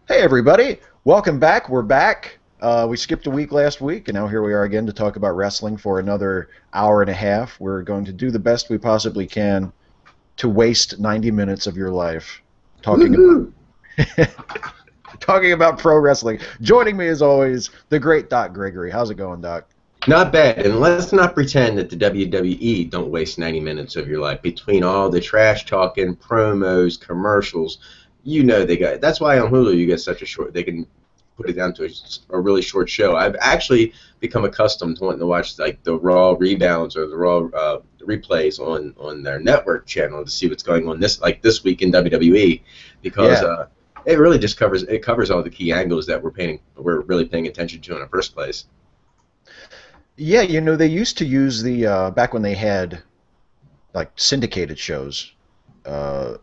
Hey everybody, welcome back. We're back. We skipped a week last week, and now here we are again to talk about wrestling for another hour and a half. We're going to do the best we possibly can to waste 90 minutes of your life talking Woohoo! about talking about pro wrestling. Joining me as always, the great Doc Gregory. How's it going, Doc? Not bad. And let's not pretend that the WWE don't waste 90 minutes of your life between all the trash talking, promos, commercials. You know they got. That's why on Hulu you get such a short. They can put it down to a really short show. I've actually become accustomed to wanting to watch like the Raw rebounds or the Raw replays on their network channel to see what's going on this week in WWE because Yeah. it really just covers all the key angles that we're really paying attention to in the first place. Yeah, they used to use the back when they had like syndicated shows. Uh,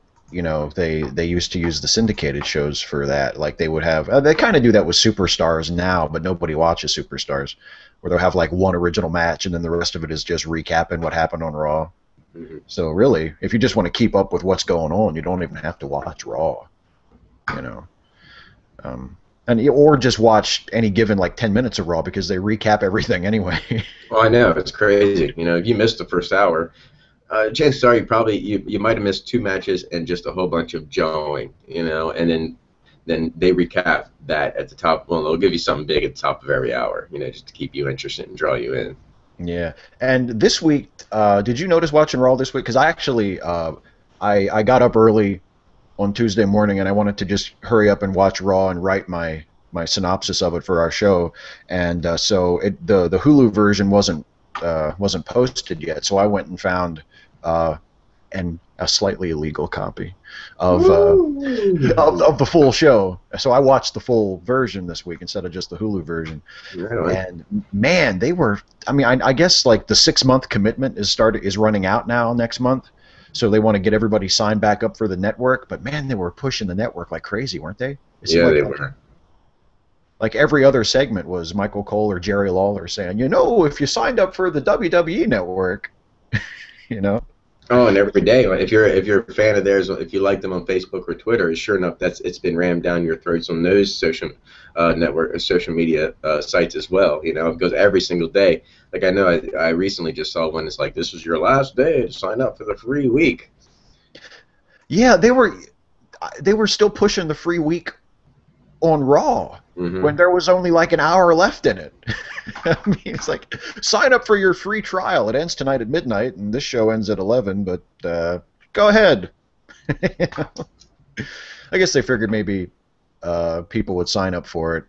they used to use the syndicated shows for that. Like they would have, they kind of do that with Superstars now, but nobody watches Superstars, where they'll have like one original match and then the rest of it is just recapping what happened on Raw. Mhm. So really, if you just want to keep up with what's going on, you don't even have to watch Raw, you know. Um, or just watch any given like 10 minutes of Raw because they recap everything anyway. Well, I know it's crazy. If you missed the first hour, chances are you might have missed two matches and just a whole bunch of jawing. And then they recap that at the top. Well, they'll give you something big at the top of every hour. Just to keep you interested and draw you in. Yeah, and this week, did you notice watching Raw this week? Because I actually, I got up early on Tuesday morning and I wanted to just hurry up and watch Raw and write my synopsis of it for our show, and so the Hulu version wasn't posted yet, so I went and found a slightly illegal copy of, of the full show. So I watched the full version this week instead of just the Hulu version. Really? And man, they were. I mean, I guess like the 6 month commitment is running out now next month, so they want to get everybody signed back up for the network. But man, they were pushing the network like crazy, weren't they? It seemed Yeah, like they were. like every other segment was Michael Cole or Jerry Lawler saying, if you signed up for the WWE Network, you know. Oh, and every day, like, if you're a fan of theirs, if you like them on Facebook or Twitter, sure enough, it's been rammed down your throats on those social media sites as well. It goes every single day. Like I know, I recently just saw one. It's like this was your last day to sign up for the free week. Yeah, they were still pushing the free week on Raw Hmm. when there was only like an hour left in it. I mean, it's like sign up for your free trial. It ends tonight at midnight, and this show ends at 11. But go ahead. I guess they figured maybe people would sign up for it,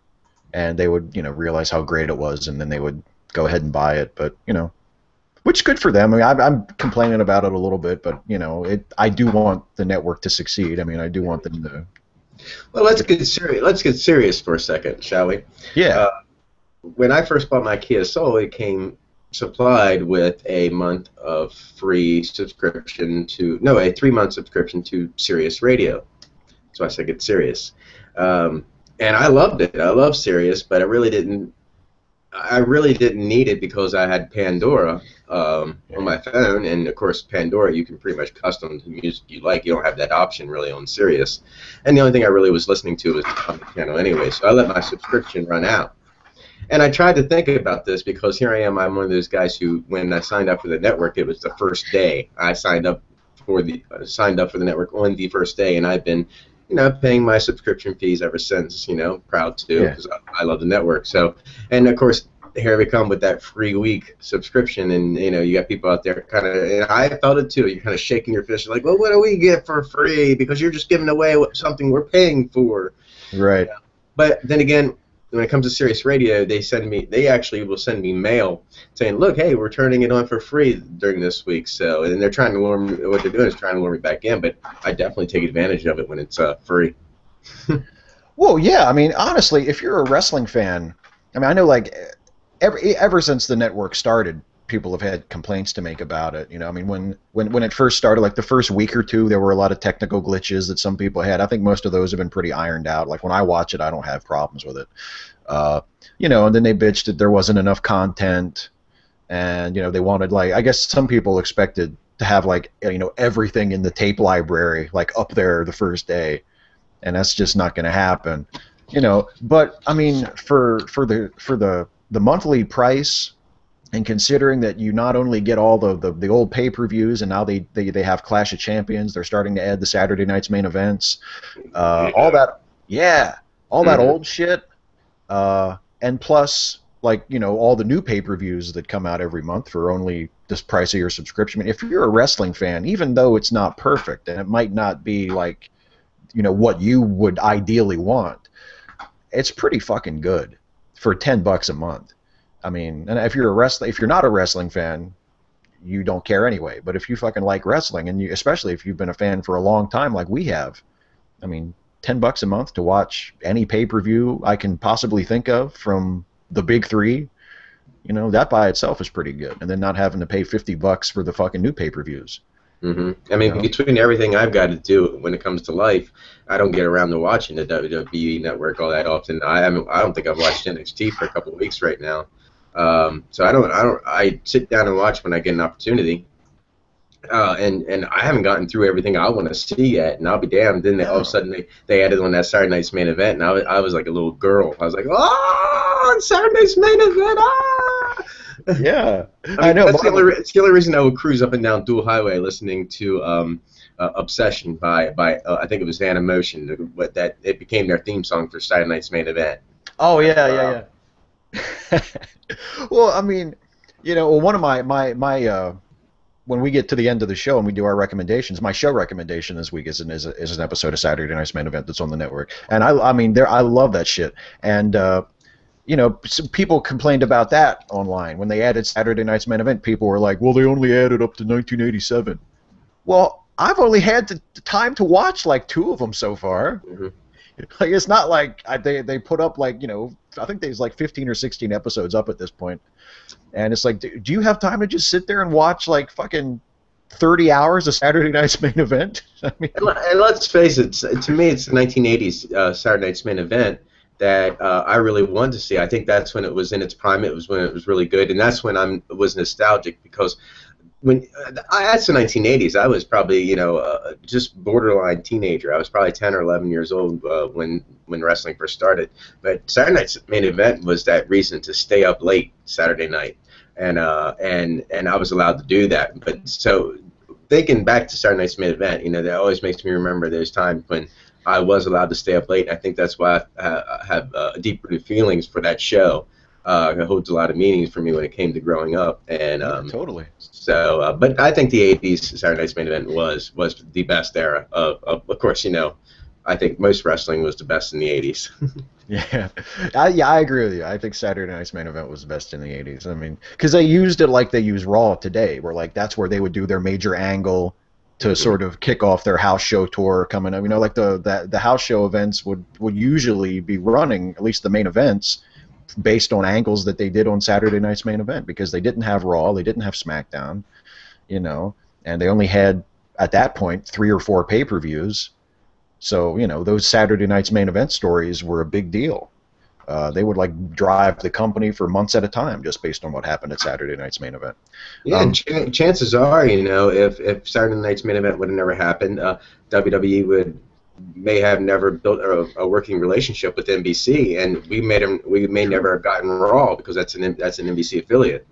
and they would, realize how great it was, and then they would go ahead and buy it. But which good for them. I mean, I'm complaining about it a little bit, but I do want the network to succeed. I mean, I do want them to. Well, let's get serious. Let's get serious for a second, shall we? Yeah. When I first bought my Kia Soul, it came supplied with a month of free subscription a 3-month subscription to Sirius Radio. So I said, get serious. And I loved it. I love Sirius, but I really didn't need it because I had Pandora on my phone, and of course Pandora you can pretty much custom the music you like. You don't have that option really on Sirius, and the only thing I really was listening to was the comic channel anyway. So I let my subscription run out, and I tried to think about this because here I am. I'm one of those guys who, when I signed up for the network, it was the first day I signed up for the network on the first day, and I've been paying my subscription fees ever since, proud to, Yeah. because I love the network. So, and of course, here we come with that free week subscription, and you got people out there kind of, and I felt it too. You're kind of shaking your fist, like, well, what do we get for free? Because you're just giving away something we're paying for. Right. But then again, when it comes to Sirius Radio, they actually will send me mail saying, look, hey, we're turning it on for free during this week. So, and they're trying to lure me, what they're doing is trying to lure me back in, but I definitely take advantage of it when it's free. Well, yeah. I mean, honestly, if you're a wrestling fan, I mean, I know like ever since the network started, people have had complaints to make about it. I mean, when it first started, like the first week or two, there were a lot of technical glitches that some people had. I think most of those have been pretty ironed out. Like when I watch it, I don't have problems with it. And then they bitched that there wasn't enough content, and they wanted, like, I guess some people expected to have like everything in the tape library like up there the first day. and that's just not going to happen, you know. But I mean, for the monthly price, and considering that you not only get all the old pay-per-views, and now they have Clash of Champions, they're starting to add the Saturday night's main events, all Yeah. that, yeah, all that Hmm. old shit, and plus, like, you know, all the new pay-per-views that come out every month for only this price of your subscription. I mean, if you're a wrestling fan, even though it's not perfect and it might not be like, you know, what you would ideally want, it's pretty fucking good for $10 a month. I mean, and if you're not a wrestling fan, you don't care anyway. But if you fucking like wrestling, and you, especially if you've been a fan for a long time, like we have, I mean, $10 a month to watch any pay per view I can possibly think of from the big three, you know, that by itself is pretty good. And then not having to pay $50 for the fucking new pay per views, I you mean, know. between everything I've got to do when it comes to life, I don't get around to watching the WWE Network all that often. I don't think I've watched NXT for a couple of weeks right now. So I sit down and watch when I get an opportunity. And I haven't gotten through everything I want to see yet, and I'll be damned. Then all of a No. sudden they added on that Saturday night's main event, and I was like a little girl. I was like, oh, Saturday's main event! Ah! Yeah, I I mean, know. it's the only reason I would cruise up and down Dual Highway listening to "Obsession" by I think it was Animotion, but that it became their theme song for Saturday night's main event. Oh Like, yeah, wow. yeah, yeah. Well, I mean, you know, one of my when we get to the end of the show and we do our recommendations, my show recommendation this week is an episode of Saturday Night's Main Event that's on the network, and I mean, I love that shit, and you know, some people complained about that online when they added Saturday Night's Main Event. People were like, well, they only added up to 1987. Well, I've only had the time to watch like two of them so far. Hmm. Like, it's not like they put up, like, you know, I think there's like 15 or 16 episodes up at this point. And it's like, do you have time to just sit there and watch like fucking 30 hours of Saturday Night's Main Event? I mean, And let's face it, to me, it's the 1980s Saturday night's main event that I really wanted to see. I think that's when it was in its prime. It was when it was really good, and that's when I was nostalgic because when that's the 1980s, I was probably just borderline teenager. I was probably 10 or 11 years old when wrestling first started. But Saturday night's main event was that reason to stay up late Saturday night, and I was allowed to do that. But so thinking back to Saturday night's main event, that always makes me remember those times when I was allowed to stay up late. I think that's why I have deep-rooted feelings for that show. It holds a lot of meanings for me when it came to growing up, and yeah, totally. but I think the '80s Saturday Night's Main Event was the best era. Of course, I think most wrestling was the best in the '80s. Yeah, I agree with you. I think Saturday Night's Main Event was the best in the '80s. I mean, because they used it like they use Raw today, where like that's where they would do their major angle to Hmm. sort of kick off their house show tour coming up. You know, like the house show events would usually be running, at least the main events, based on angles that they did on Saturday Night's Main Event, because they didn't have Raw, they didn't have SmackDown, you know, and they only had at that point 3 or 4 pay-per-views. So, you know, those Saturday Night's Main Event stories were a big deal. They would like drive the company for months at a time just based on what happened at Saturday Night's Main Event. Yeah, and Um, chances are, if Saturday Night's Main Event would have never happened, WWE may have never built a working relationship with NBC, and we may True. never have gotten Raw because that's an NBC affiliate,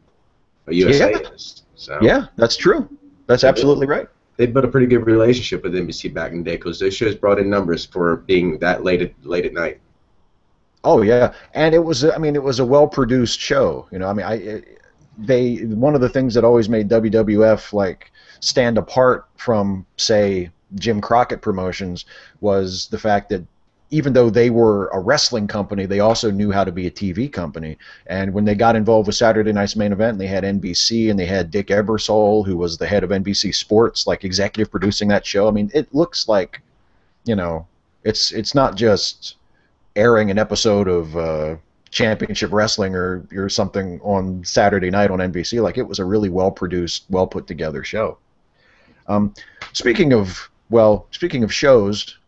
or USA Yeah, is. So yeah, that's true. That's they absolutely right. they built a pretty good relationship with NBC back in the day because those shows brought in numbers for being that late at night. Oh yeah, and it was, I mean, it was a well-produced show. You know, I mean, they one of the things that always made WWF like stand apart from, say, Jim Crockett Promotions was the fact that even though they were a wrestling company, they also knew how to be a TV company. And when they got involved with Saturday Night's Main Event, they had NBC and they had Dick Ebersol, who was the head of NBC Sports, like executive producing that show. I mean, it looks like, you know, it's not just airing an episode of Championship Wrestling or something on Saturday night on NBC. Like, it was a really well produced, well put together show. Um, speaking of shows,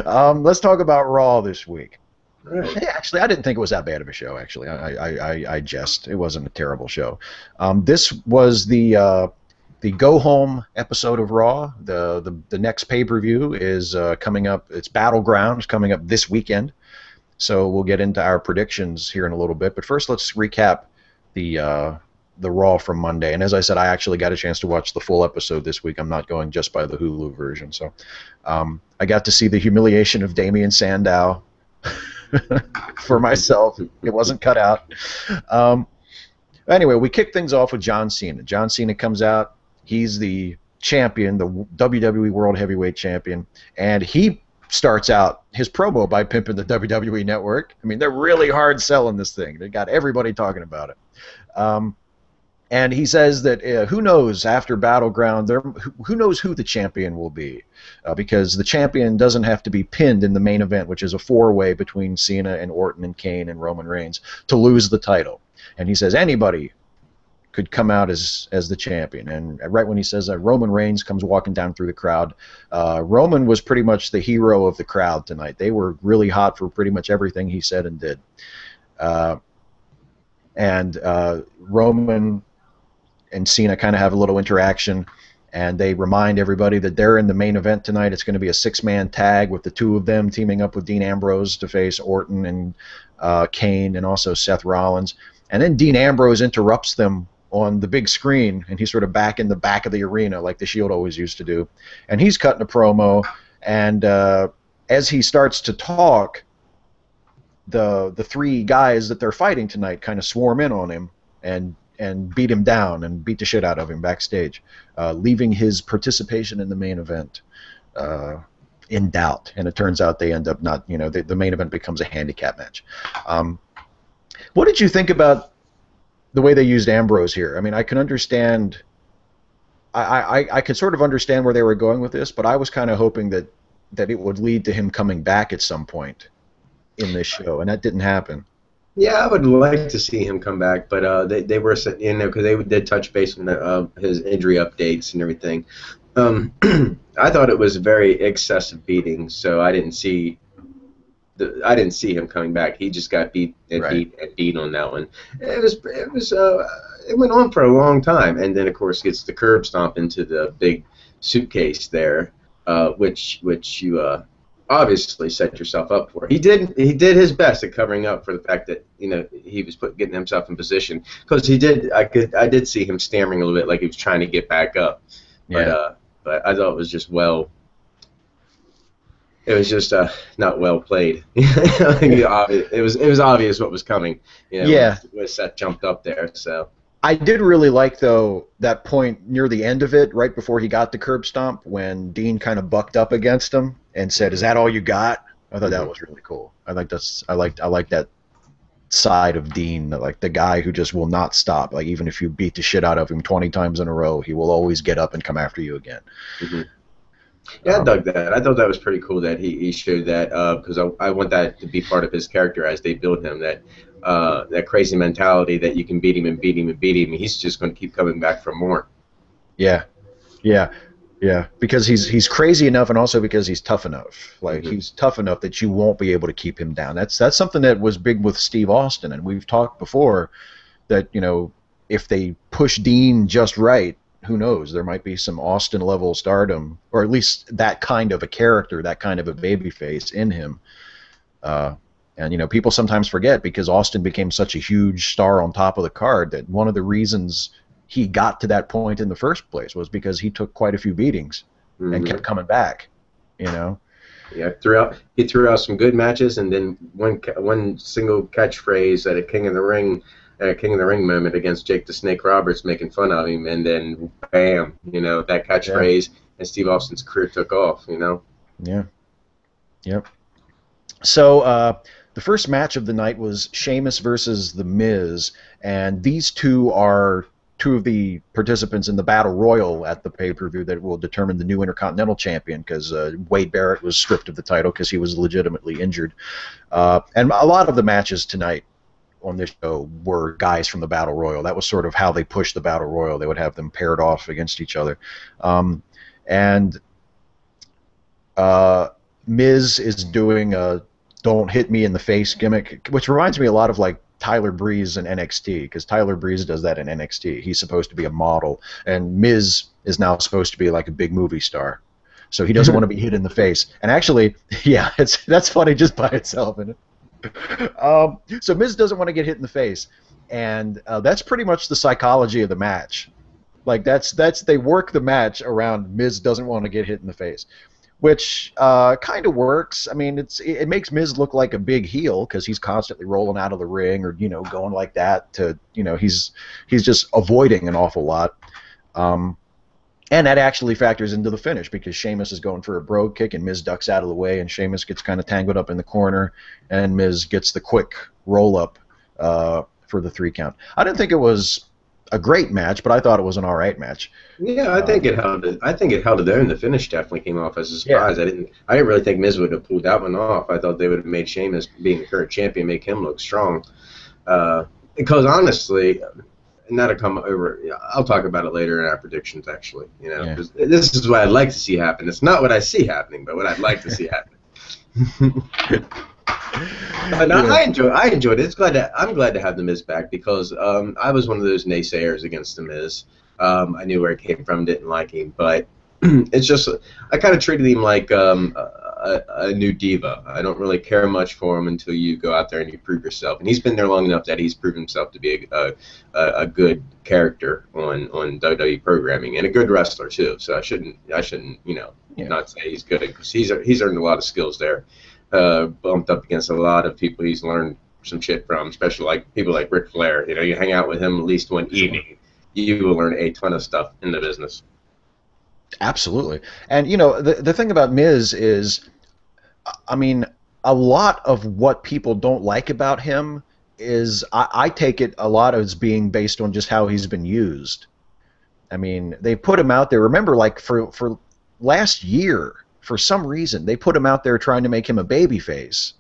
let's talk about Raw this week. All right. Hey, actually, I didn't think it was that bad of a show. Actually, I jest. It wasn't a terrible show. This was the go home episode of Raw. The next pay-per-view is coming up. It's Battleground, coming up this weekend. So we'll get into our predictions here in a little bit. But first, let's recap the Raw from Monday. And as I said, I actually got a chance to watch the full episode this week. I'm not going just by the Hulu version. So I got to see the humiliation of Damian Sandow for myself. It wasn't cut out. Anyway, we kick things off with John Cena. John Cena comes out. He's the champion, the WWE World Heavyweight Champion, and he starts out his promo by pimping the WWE Network. I mean, they're really hard selling this thing. They got everybody talking about it. And he says that who knows after Battleground, who knows who the champion will be, because the champion doesn't have to be pinned in the main event, which is a four-way between Cena and Orton and Kane and Roman Reigns, to lose the title. And he says anybody could come out as the champion. And right when he says that, Roman Reigns comes walking down through the crowd. Roman was pretty much the hero of the crowd tonight. They were really hot for pretty much everything he said and did. Roman and Cena kind of have a little interaction, and they remind everybody that they're in the main event tonight. It's going to be a six-man tag with the two of them teaming up with Dean Ambrose to face Orton and Kane and also Seth Rollins. And then Dean Ambrose interrupts them on the big screen, and he's sort of back in the back of the arena like the Shield always used to do. And he's cutting a promo, and as he starts to talk, the three guys that they're fighting tonight kind of swarm in on him and beat him down and beat the shit out of him backstage, leaving his participation in the main event in doubt. And it turns out they end up not, the main event becomes a handicap match. What did you think about the way they used Ambrose here? I mean, I can understand, I could sort of understand where they were going with this, but I was kind of hoping that it would lead to him coming back at some point in this show, and that didn't happen. Yeah, I would like to see him come back, but they were, because they did touch base on his injury updates and everything. I thought it was a very excessive beating, so I didn't see him coming back. He just got beat and beat on that one. It went on for a long time, and then of course gets the curb stomp into the big suitcase there, which you obviously set yourself up for. He did his best at covering up for the fact that he was getting himself in position, because I did see him stammering a little bit like he was trying to get back up. Yeah. But I thought it was just it was just not well played. It was obvious what was coming. When Seth jumped up there. So I did really like, though, that point near the end of it, right before he got the curb stomp, when Dean kind of bucked up against him and said, "Is that all you got?" I thought that was really cool. I like that side of Dean, like the guy who just will not stop. Like, even if you beat the shit out of him 20 times in a row, he will always get up and come after you again. Mm-hmm. Yeah, I dug that. I thought that was pretty cool that he showed that, because I want that to be part of his character as they build him, that crazy mentality that you can beat him and beat him and beat him, and he's just going to keep coming back for more. Yeah, because he's crazy enough, and also because he's tough enough. Like, he's tough enough that you won't be able to keep him down. That's something that was big with Steve Austin, and we've talked before that, if they push Dean just right, who knows? There might be some Austin-level stardom, or at least that kind of a character, that kind of a babyface in him. And people sometimes forget, because Austin became such a huge star on top of the card, that one of the reasons he got to that point in the first place was because he took quite a few beatings and kept coming back. Yeah, he threw out some good matches, and then one single catchphrase at a King of the Ring moment against Jake the Snake Roberts, making fun of him, and then bam, that catchphrase, and Steve Austin's career took off. Yeah. Yep. So the first match of the night was Sheamus versus The Miz, and these two are two of the participants in the Battle Royal at the pay-per-view that will determine the new Intercontinental Champion, because Wade Barrett was stripped of the title because he was legitimately injured. And a lot of the matches tonight on this show were guys from the Battle Royal. That was sort of how they pushed the Battle Royal. They would have them paired off against each other. Miz is doing a "don't hit me in the face" gimmick, which reminds me a lot of like Tyler Breeze in NXT, because Tyler Breeze does that in NXT. He's supposed to be a model, and Miz is now supposed to be like a big movie star. So he doesn't want to be hit in the face. And actually, yeah, that's funny just by itself, isn't it? So Miz doesn't want to get hit in the face, and that's pretty much the psychology of the match. Like that's they work the match around Miz doesn't want to get hit in the face, which kind of works. I mean, it makes Miz look like a big heel because he's constantly rolling out of the ring or going like that to he's just avoiding an awful lot. And that actually factors into the finish because Sheamus is going for a brogue kick and Miz ducks out of the way and Sheamus gets kind of tangled up in the corner and Miz gets the quick roll up for the 3 count. I didn't think it was a great match, but I thought it was an all right match. Yeah, I think it held it. I think it held it there, and the finish definitely came off as a surprise. Yeah. I didn't really think Miz would have pulled that one off. I thought they would have made Sheamus, being the current champion, make him look strong. Because honestly, not to come over. I'll talk about it later in our predictions. Actually, because this is what I'd like to see happen. It's not what I see happening, but what I'd like to see happen. But I enjoyed it. I'm glad to have the Miz back because I was one of those naysayers against the Miz. I knew where he came from, didn't like him, but it's just I kind of treated him like a new diva. I don't really care much for him until you go out there and you prove yourself. And he's been there long enough that he's proven himself to be a good character on WWE programming and a good wrestler too. So I shouldn't not say he's good because he's earned a lot of skills there. Bumped up against a lot of people he's learned some shit from, especially like people like Ric Flair. You hang out with him at least one evening, you will learn a ton of stuff in the business. Absolutely. And the thing about Miz is, I mean, a lot of what people don't like about him is I take it a lot as being based on just how he's been used. I mean, they put him out there. Remember, like for last year, for some reason, they put him out there trying to make him a babyface.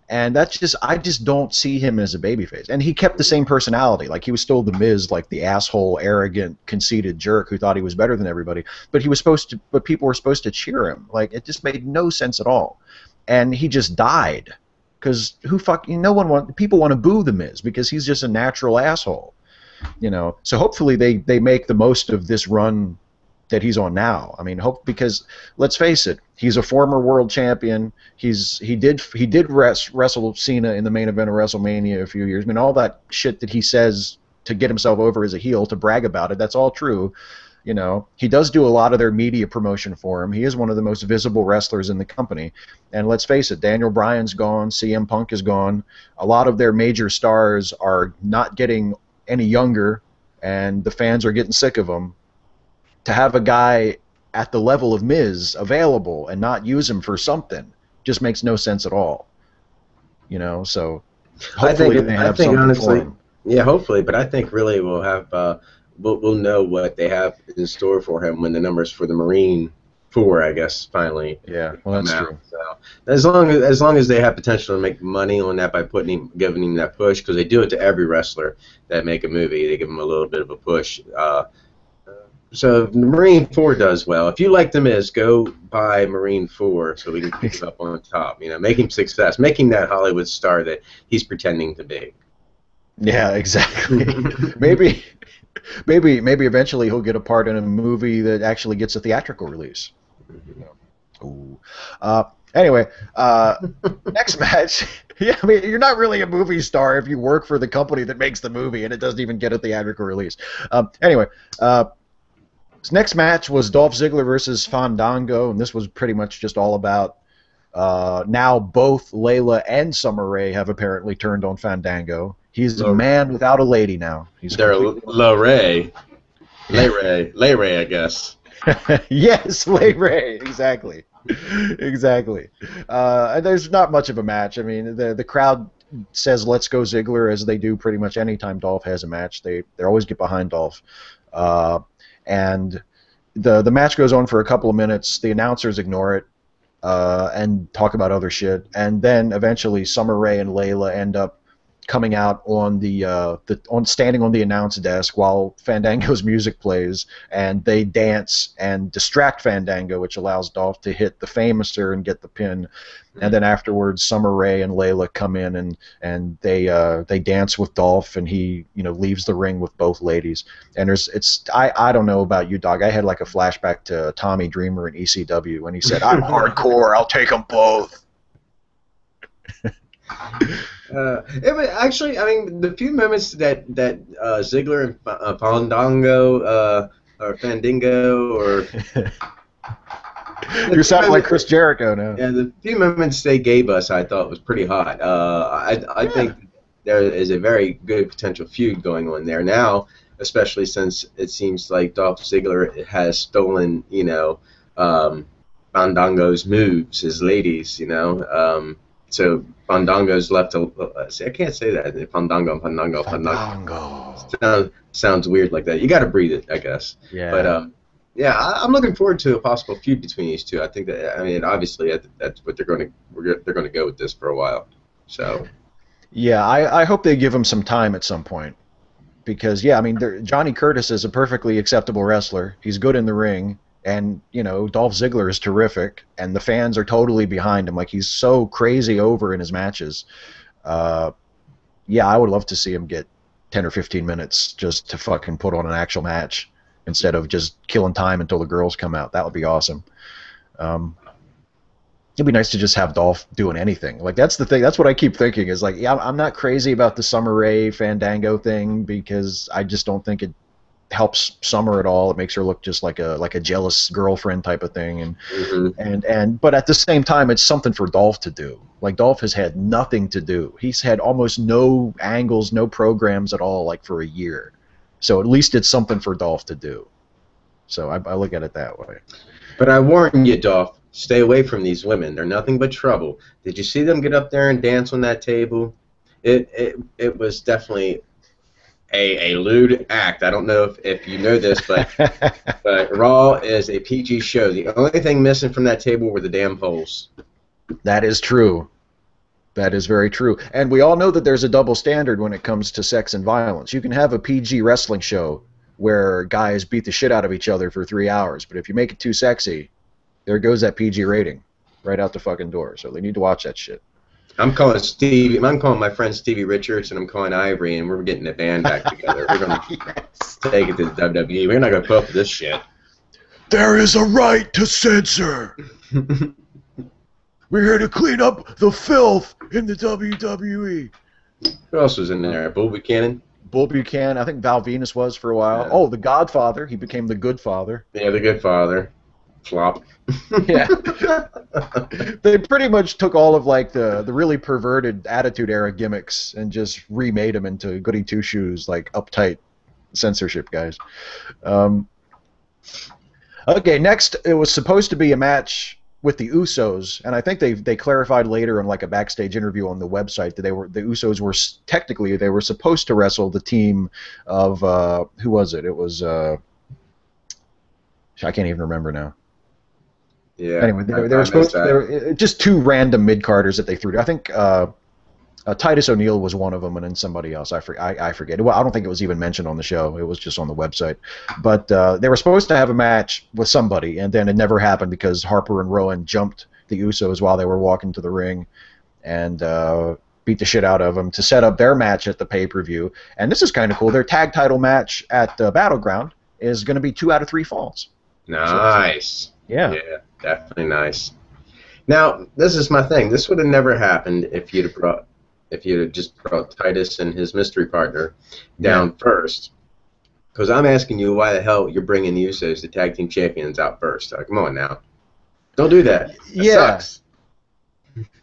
And I just don't see him as a babyface. And he kept the same personality. Like, he was still the Miz, like the asshole, arrogant, conceited jerk who thought he was better than everybody. But people were supposed to cheer him. Like, it just made no sense at all. And he just died. Because people want to boo the Miz because he's just a natural asshole. So hopefully they make the most of this run that he's on now. I mean, because let's face it, he's a former world champion. He did wrestle Cena in the main event of WrestleMania a few years. I mean, all that shit that he says to get himself over as a heel, to brag about it, that's all true. He does do a lot of their media promotion for him. He is one of the most visible wrestlers in the company. And let's face it, Daniel Bryan's gone, CM Punk is gone. A lot of their major stars are not getting any younger, and the fans are getting sick of them. To have a guy at the level of Miz available and not use him for something just makes no sense at all. So hopefully they have something honestly, for him. Yeah, hopefully, but I think really we'll have we'll know what they have in store for him when the numbers for the Marine 4, I guess, finally. Yeah, well, that's true. So as long as they have potential to make money on that by giving him that push, because they do it to every wrestler that make a movie, they give him a little bit of a push. So if Marine 4 does well, if you like The Miz, go buy Marine 4 so we can keep it up on top. Make him success, make him that Hollywood star that he's pretending to be. Yeah, exactly. maybe eventually he'll get a part in a movie that actually gets a theatrical release. Ooh. Anyway, next match. Yeah, I mean, you're not really a movie star if you work for the company that makes the movie and it doesn't even get a theatrical release. Anyway. This next match was Dolph Ziggler versus Fandango, and this was pretty much just all about now both Layla and Summer Rae have apparently turned on Fandango. He's a man without a lady now. They're Lay Ray, I guess. Yes, Lay Ray, exactly. And there's not much of a match. I mean, the crowd says "Let's go Ziggler" as they do pretty much any time Dolph has a match. They always get behind Dolph. And the match goes on for a couple of minutes. The announcers ignore it and talk about other shit. And then eventually Summer Rae and Layla end up coming out on on standing on the announce desk while Fandango's music plays, and they dance and distract Fandango, which allows Dolph to hit the Famouser and get the pin. And then afterwards, Summer Rae and Layla come in and they dance with Dolph, and he leaves the ring with both ladies. And I don't know about you, dog. I had like a flashback to Tommy Dreamer in ECW when he said, "I'm hardcore. I'll take them both." It was actually, I mean, the few moments that Ziggler and Fandango or Fandango or You're sounding like Chris Jericho now. Yeah, the few moments they gave us, I thought was pretty hot. I think there is a very good potential feud going on there now, especially since it seems like Dolph Ziggler has stolen, Fandango's moves, his ladies, So Fandango's left to see. I can't say that. Fandango. Sounds weird like that. You got to breathe it, I guess. Yeah. But yeah, I'm looking forward to a possible feud between these two. I think that, I mean, obviously that's what they're going to go with this for a while. So. Yeah, I hope they give him some time at some point, because I mean, Johnny Curtis is a perfectly acceptable wrestler. He's good in the ring. And, Dolph Ziggler is terrific, and the fans are totally behind him. Like, he's so crazy over in his matches. Yeah, I would love to see him get 10 or 15 minutes just to fucking put on an actual match instead of just killing time until the girls come out. That would be awesome. It'd be nice to just have Dolph doing anything. Like, that's the thing. That's what I keep thinking is, like, yeah, I'm not crazy about the Summer Rae Fandango thing because I just don't think it helps Summer at all. It makes her look just like a jealous girlfriend type of thing, but at the same time, it's something for Dolph to do. Like, Dolph has had nothing to do. He's had almost no angles, no programs at all, like for a year. So at least it's something for Dolph to do. So I look at it that way. But I warn you, Dolph, stay away from these women. They're nothing but trouble. Did you see them get up there and dance on that table? It was definitely a lewd act. I don't know if you know this, but Raw is a PG show. The only thing missing from that table were the damn poles. That is true. That is very true. And we all know that there's a double standard when it comes to sex and violence. You can have a PG wrestling show where guys beat the shit out of each other for 3 hours, but if you make it too sexy, there goes that PG rating right out the fucking door. So they need to watch that shit. I'm calling my friend Stevie Richards, and I'm calling Ivory, and we're getting the band back together. We're going to take it to the WWE. We're not going to put up with this shit. There is a right to censor. We're here to clean up the filth in the WWE. Who else was in there? Bull Buchanan? Bull Buchanan. I think Val Venus was for a while. Yeah. Oh, the Godfather. He became the Good Father. Yeah, the Good Father. Flop. Yeah. They pretty much took all of like the really perverted Attitude Era gimmicks and just remade them into goody two shoes, like uptight censorship guys. Okay, next it was supposed to be a match with the Usos, and I think they clarified later in like a backstage interview on the website that the Usos were technically they were supposed to wrestle the team of who was it? It was I can't even remember now. Yeah. Anyway, they were supposed to. They were just two random mid-carders that they threw. I think Titus O'Neil was one of them, and then somebody else. I forget. Well, I don't think it was even mentioned on the show. It was just on the website. But they were supposed to have a match with somebody, and then it never happened because Harper and Rowan jumped the Usos while they were walking to the ring and beat the shit out of them to set up their match at the pay-per-view. And this is kind of cool. Their tag title match at Battleground is going to be 2 out of 3 falls. Nice. Yeah. Yeah, definitely nice. Now, this is my thing. This would have never happened if you'd have just brought Titus and his mystery partner down first. Because I'm asking you why the hell you're bringing the Usos, the tag team champions, out first. Come on now. Don't do that. That sucks.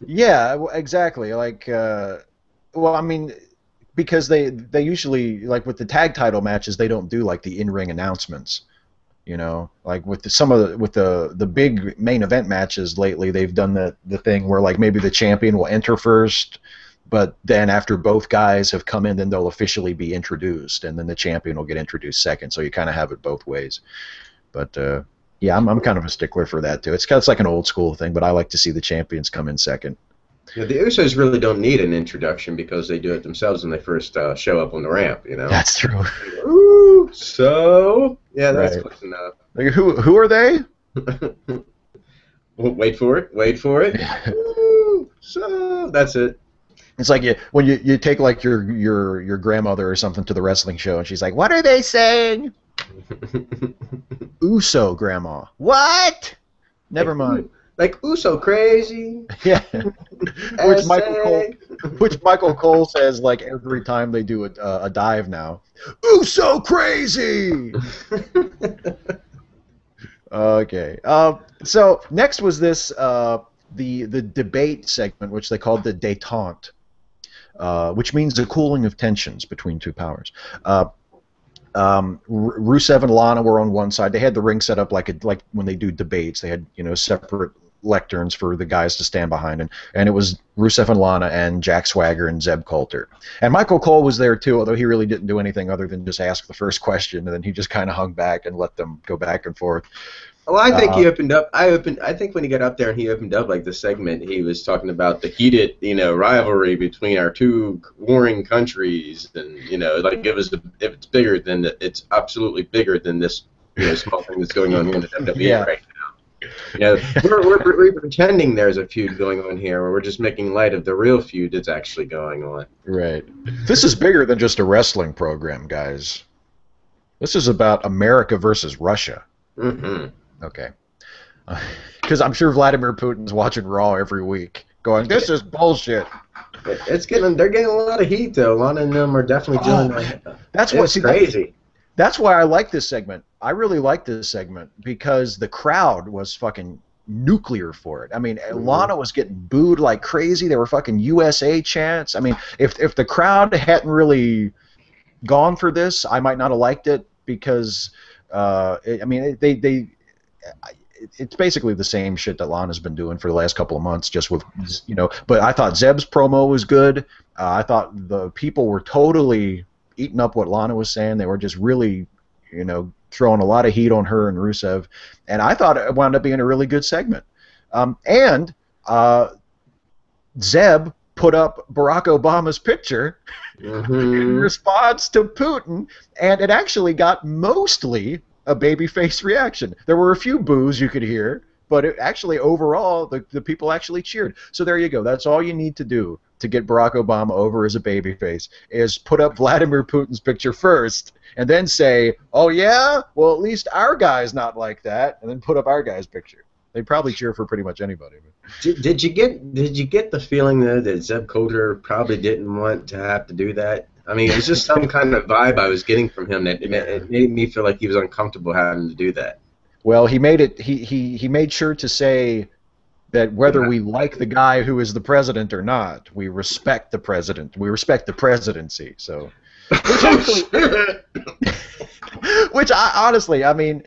Yeah, exactly. Like, well, I mean, because they usually, like with the tag title matches, they don't do like the in-ring announcements. You know, like with the big main event matches lately, they've done the thing where like maybe the champion will enter first, but then after both guys have come in, then they'll officially be introduced, and then the champion will get introduced second. So you kind of have it both ways. But yeah, I'm kind of a stickler for that too. It's like an old school thing, but I like to see the champions come in second. Yeah, the Usos really don't need an introduction because they do it themselves when they first show up on the ramp. That's true. Ooh, so yeah, that's Right. close enough. Like, who are they? Wait for it. Wait for it. Ooh, so that's it. It's like when you take like your grandmother or something to the wrestling show, and she's like, "What are they saying?" Uso, Grandma. What? Never mind. Like Uso crazy. Yeah. which Michael Cole, Essay. which Michael Cole says like every time they do a dive now. Uso crazy. Okay. So next was this the debate segment, which they called the détente, which means the cooling of tensions between two powers. Rusev and Lana were on one side. They had the ring set up like when they do debates. They had separate lecterns for the guys to stand behind, and it was Rusev and Lana and Jack Swagger and Zeb Coulter. And Michael Cole was there too, although he really didn't do anything other than just ask the first question, and then he just kind of hung back and let them go back and forth. Well, I think he opened up. I think when he got up there and he opened up like the segment, he was talking about the heated, rivalry between our two warring countries, and like if it's bigger than it's absolutely bigger than this, small thing that's going on here in the WWE Yeah. right now. We're pretending there's a feud going on here, or we're just making light of the real feud that's actually going on. Right. This is bigger than just a wrestling program, guys. This is about America versus Russia. Mm-hmm. Okay. Because I'm sure Vladimir Putin's watching Raw every week, going, "This is bullshit." They're getting a lot of heat though. Lana and them are definitely doing that. That's It's crazy. That's why I like this segment. I really like this segment because the crowd was fucking nuclear for it. I mean, Lana was getting booed like crazy. There were fucking USA chants. I mean, if the crowd hadn't really gone for this, I might not have liked it because, it's basically the same shit that Lana's been doing for the last couple of months, just with, But I thought Zeb's promo was good. I thought the people were totally eating up what Lana was saying. They were just really, throwing a lot of heat on her and Rusev, and I thought it wound up being a really good segment. And Zeb put up Barack Obama's picture in response to Putin, and it actually got mostly a babyface reaction. There were a few boos you could hear, but overall, the people actually cheered. So there you go. That's all you need to do to get Barack Obama over as a babyface, is put up Vladimir Putin's picture first, and then say, "Oh yeah, well at least our guy's not like that," and then put up our guy's picture. They'd probably cheer for pretty much anybody. Did you get the feeling though that Zeb Coulter probably didn't want to have to do that? I mean, it was just some kind of vibe I was getting from him that it made me feel like he was uncomfortable having to do that. Well, he made it. He made sure to say that whether we like the guy who is the president or not, we respect the president. We respect the presidency. So, which honestly, I mean,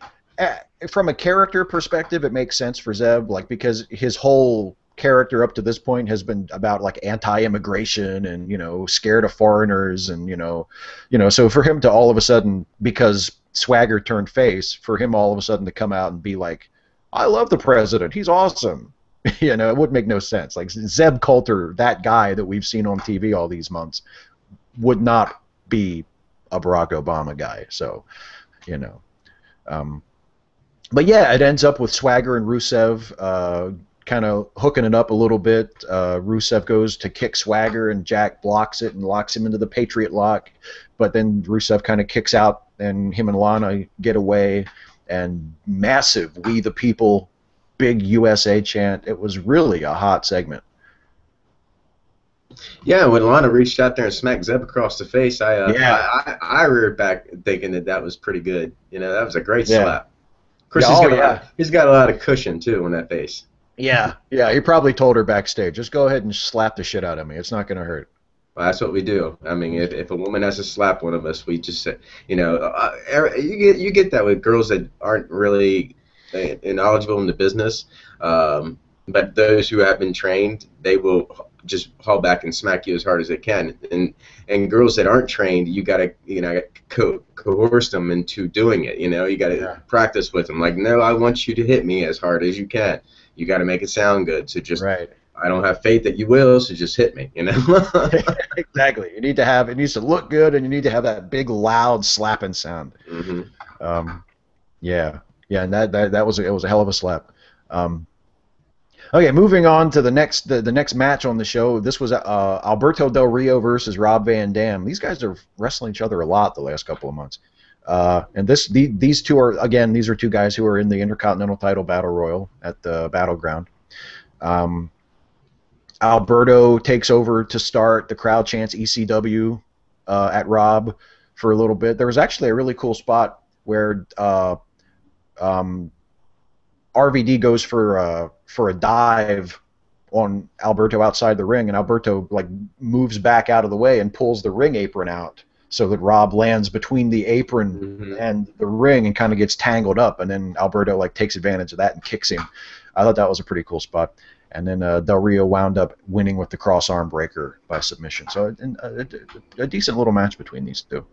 from a character perspective, it makes sense for Zeb, because his whole character up to this point has been about anti-immigration and scared of foreigners and so for him to all of a sudden, because Swagger turned face, for him all of a sudden to come out and be like, "I love the president, he's awesome," it would make no sense. Like Zeb Coulter, that guy that we've seen on TV all these months, would not be a Barack Obama guy. So but yeah, it ends up with Swagger and Rusev kind of hooking it up a little bit. Rusev goes to kick Swagger, and Jack blocks it and locks him into the Patriot lock. But then Rusev kind of kicks out, and him and Lana get away. And massive "We the People," big USA chant. It was really a hot segment. Yeah, when Lana reached out there and smacked Zeb across the face, I reared back thinking that was pretty good. That was a great slap. Of course, he's got a lot of cushion too on that face. Yeah, he probably told her backstage, "Just go ahead and slap the shit out of me. It's not going to hurt." Well, that's what we do. I mean, if a woman has to slap one of us, we just say, you get that with girls that aren't really knowledgeable in the business, but those who have been trained, they will just haul back and smack you as hard as they can. And girls that aren't trained, you gotta coerce them into doing it. You gotta practice with them. Like, no, I want you to hit me as hard as you can. You gotta make it sound good. So just I don't have faith that you will, so just hit me, you know. Exactly. You need to have it needs to look good, and you need to have that big, loud slapping sound. Hmm. Um, yeah, yeah, and that was it was a hell of a slap. Um, okay, moving on to the next match on the show. This was Alberto Del Rio versus Rob Van Dam. These guys are wrestling each other a lot the last couple of months. And these two are again these are two guys who are in the Intercontinental Title Battle Royal at the Battleground. Um, Alberto takes over to start. The crowd chants ECW at Rob for a little bit. There was actually a really cool spot where um, RVD goes for a dive on Alberto outside the ring, and Alberto like moves back out of the way and pulls the ring apron out so that Rob lands between the apron Hmm. and the ring and kind of gets tangled up, and then Alberto like takes advantage of that and kicks him. I thought that was a pretty cool spot. And then Del Rio wound up winning with the cross arm breaker by submission. So a decent little match between these two.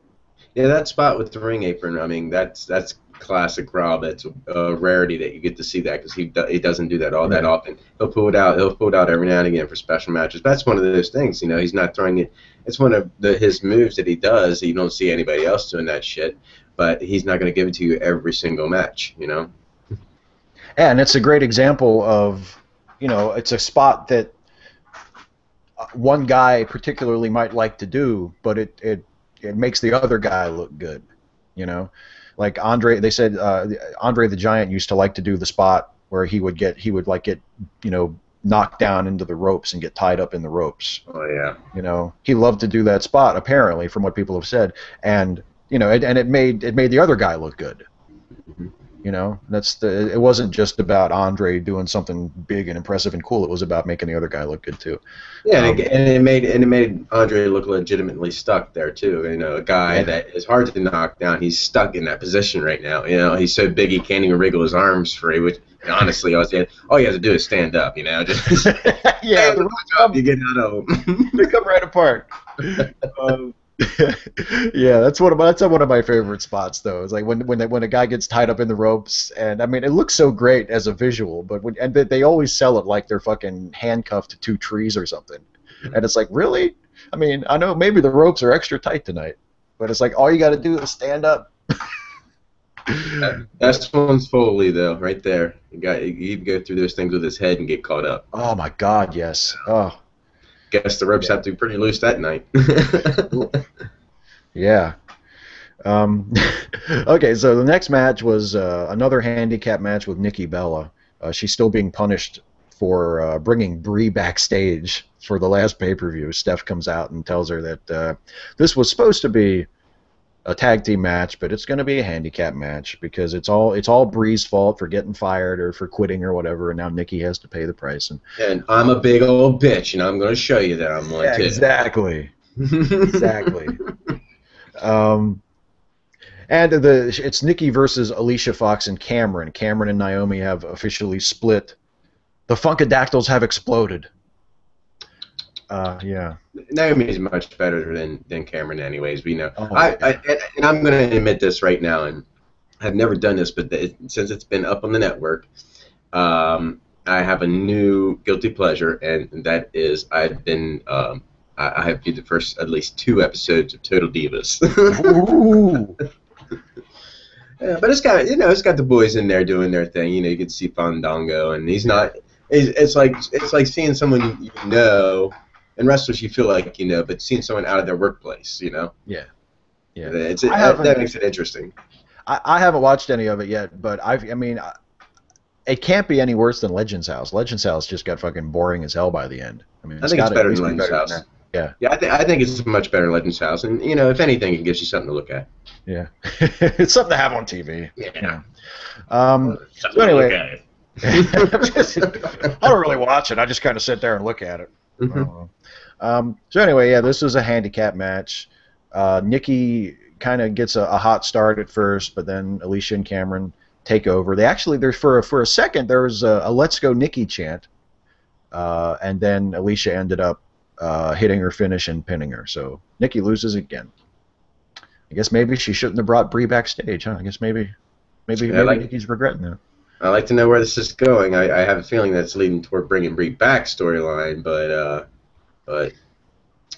Yeah, that spot with the ring apron. I mean, that's classic Rob. It's a rarity that you get to see that because he doesn't do that all that often. He'll pull it out. He'll pull it out every now and again for special matches. But that's one of those things. You know, he's not throwing it. It's one of his moves that he does. You don't see anybody else doing that shit. But he's not going to give it to you every single match. You know. Yeah, and it's a great example of, it's a spot that one guy particularly might like to do, but it makes the other guy look good, you know. Like Andre, they said Andre the Giant used to like to do the spot where he would get knocked down into the ropes and get tied up in the ropes. Oh yeah. He loved to do that spot apparently, from what people have said, and it made the other guy look good. Mm-hmm. It wasn't just about Andre doing something big and impressive and cool. It was about making the other guy look good too. Yeah, and it made Andre look legitimately stuck there too. A guy that is hard to knock down. He's stuck in that position right now. He's so big he can't even wriggle his arms free. Which honestly, all you have to do is stand up. Just yeah, you get out of them. They come right apart. Yeah, that's one of my favorite spots though. It's like when a guy gets tied up in the ropes, and I mean it looks so great as a visual, but they always sell it like they're fucking handcuffed to two trees or something, and it's like, really? I mean, I know maybe the ropes are extra tight tonight, but it's like all you got to do is stand up. That's one's Foley though, right there. You go through those things with his head and get caught up. Oh my God, yes. Oh. Guess the ropes have to be pretty loose that night. Yeah. Okay, so the next match was another handicap match with Nikki Bella. She's still being punished for bringing Brie backstage for the last pay-per-view. Steph comes out and tells her that this was supposed to be a tag team match, but it's going to be a handicap match because it's all Brie's fault for getting fired or for quitting or whatever, and now Nikki has to pay the price. And I'm a big old bitch, and I'm going to show you that I'm one too. Exactly. Exactly. And it's Nikki versus Alicia Fox and Cameron. Cameron and Naomi have officially split. The Funkadactyls have exploded. Yeah. Naomi's much better than Cameron, anyways. We know. Oh, and I'm going to admit this right now, and I've never done this, but since it's been up on the network, I have a new guilty pleasure, and that is I've been I have viewed the first at least 2 episodes of Total Divas. Ooh. Yeah, but it's got the boys in there doing their thing. You can see Fandango, and he's not. It's like seeing someone you know. And wrestlers you feel like but seeing someone out of their workplace, Yeah. Yeah. That makes it interesting. I haven't watched any of it yet, but it can't be any worse than Legends House. Legends House just got fucking boring as hell by the end. I mean, I think it's better than Legends House. Yeah. Yeah, I think it's much better than Legends House, and if anything, it gives you something to look at. Yeah. It's something to have on TV. Yeah. So anyway, I don't really watch it. I just kind of sit there and look at it. Mm-hmm. So anyway, yeah, this was a handicap match. Nikki kind of gets a hot start at first, but then Alicia and Cameron take over. For a second there was a "Let's Go Nikki" chant, and then Alicia ended up hitting her finish and pinning her. So Nikki loses again. I guess maybe she shouldn't have brought Brie backstage, huh? I guess maybe Nikki's regretting that. I like to know where this is going. I have a feeling that's leading toward bringing Brie back storyline, but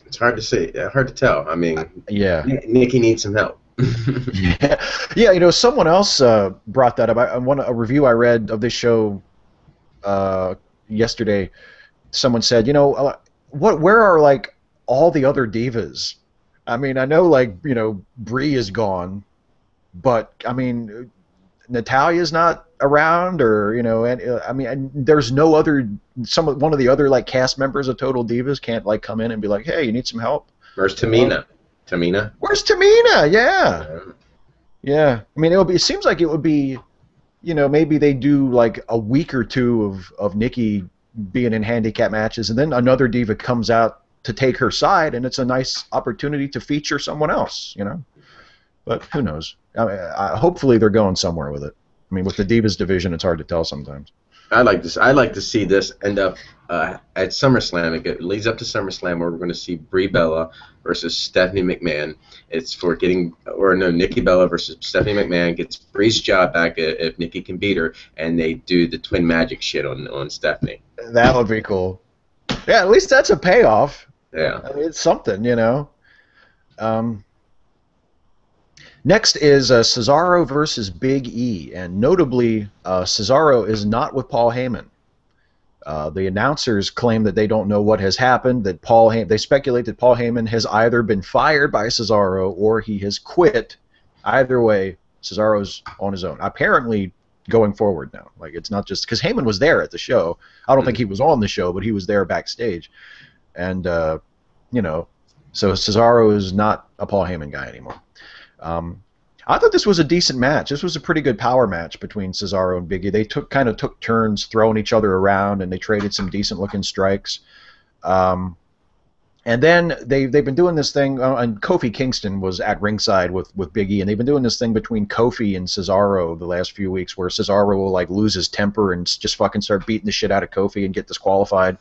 it's hard to say, hard to tell. I mean, Yeah. Nikki needs some help. Yeah, yeah. Someone else brought that up. A review I read of this show uh, yesterday. Someone said, where are like all the other divas? I mean, I know like Brie is gone, but I mean Natalia's not around, or and I mean, there's no other one of the other like cast members of Total Divas can't like come in and be like, hey, you need some help? Where's You know? Tamina? Tamina? Where's Tamina? Yeah, Yeah. yeah. I mean, it seems like it would be, maybe they do like a week or two of Nikki being in handicap matches, and then another diva comes out to take her side, and it's a nice opportunity to feature someone else. But who knows? Hopefully they're going somewhere with it. I mean, with the Divas division, it's hard to tell sometimes. I like this. I like to see this end up at SummerSlam. It leads up to SummerSlam, where we're going to see Brie Bella versus Stephanie McMahon. It's for Nikki Bella versus Stephanie McMahon gets Brie's job back if Nikki can beat her, and they do the twin magic shit on Stephanie. That would be cool. Yeah, at least that's a payoff. Yeah. I mean, it's something. Um, Next is Cesaro versus Big E, and notably, Cesaro is not with Paul Heyman. The announcers claim that they don't know what has happened. They speculate that Paul Heyman has either been fired by Cesaro or he has quit. Either way, Cesaro's on his own. Apparently, going forward now, like it's not just because Heyman was there at the show. I don't think he was on the show, but he was there backstage, and so Cesaro is not a Paul Heyman guy anymore. I thought this was a decent match. This was a pretty good power match between Cesaro and Big E. They kind of took turns throwing each other around, and they traded some decent-looking strikes. And then they've been doing this thing, and Kofi Kingston was at ringside with Big E, and they've been doing this thing between Kofi and Cesaro the last few weeks, where Cesaro will like lose his temper and just fucking start beating the shit out of Kofi and get disqualified.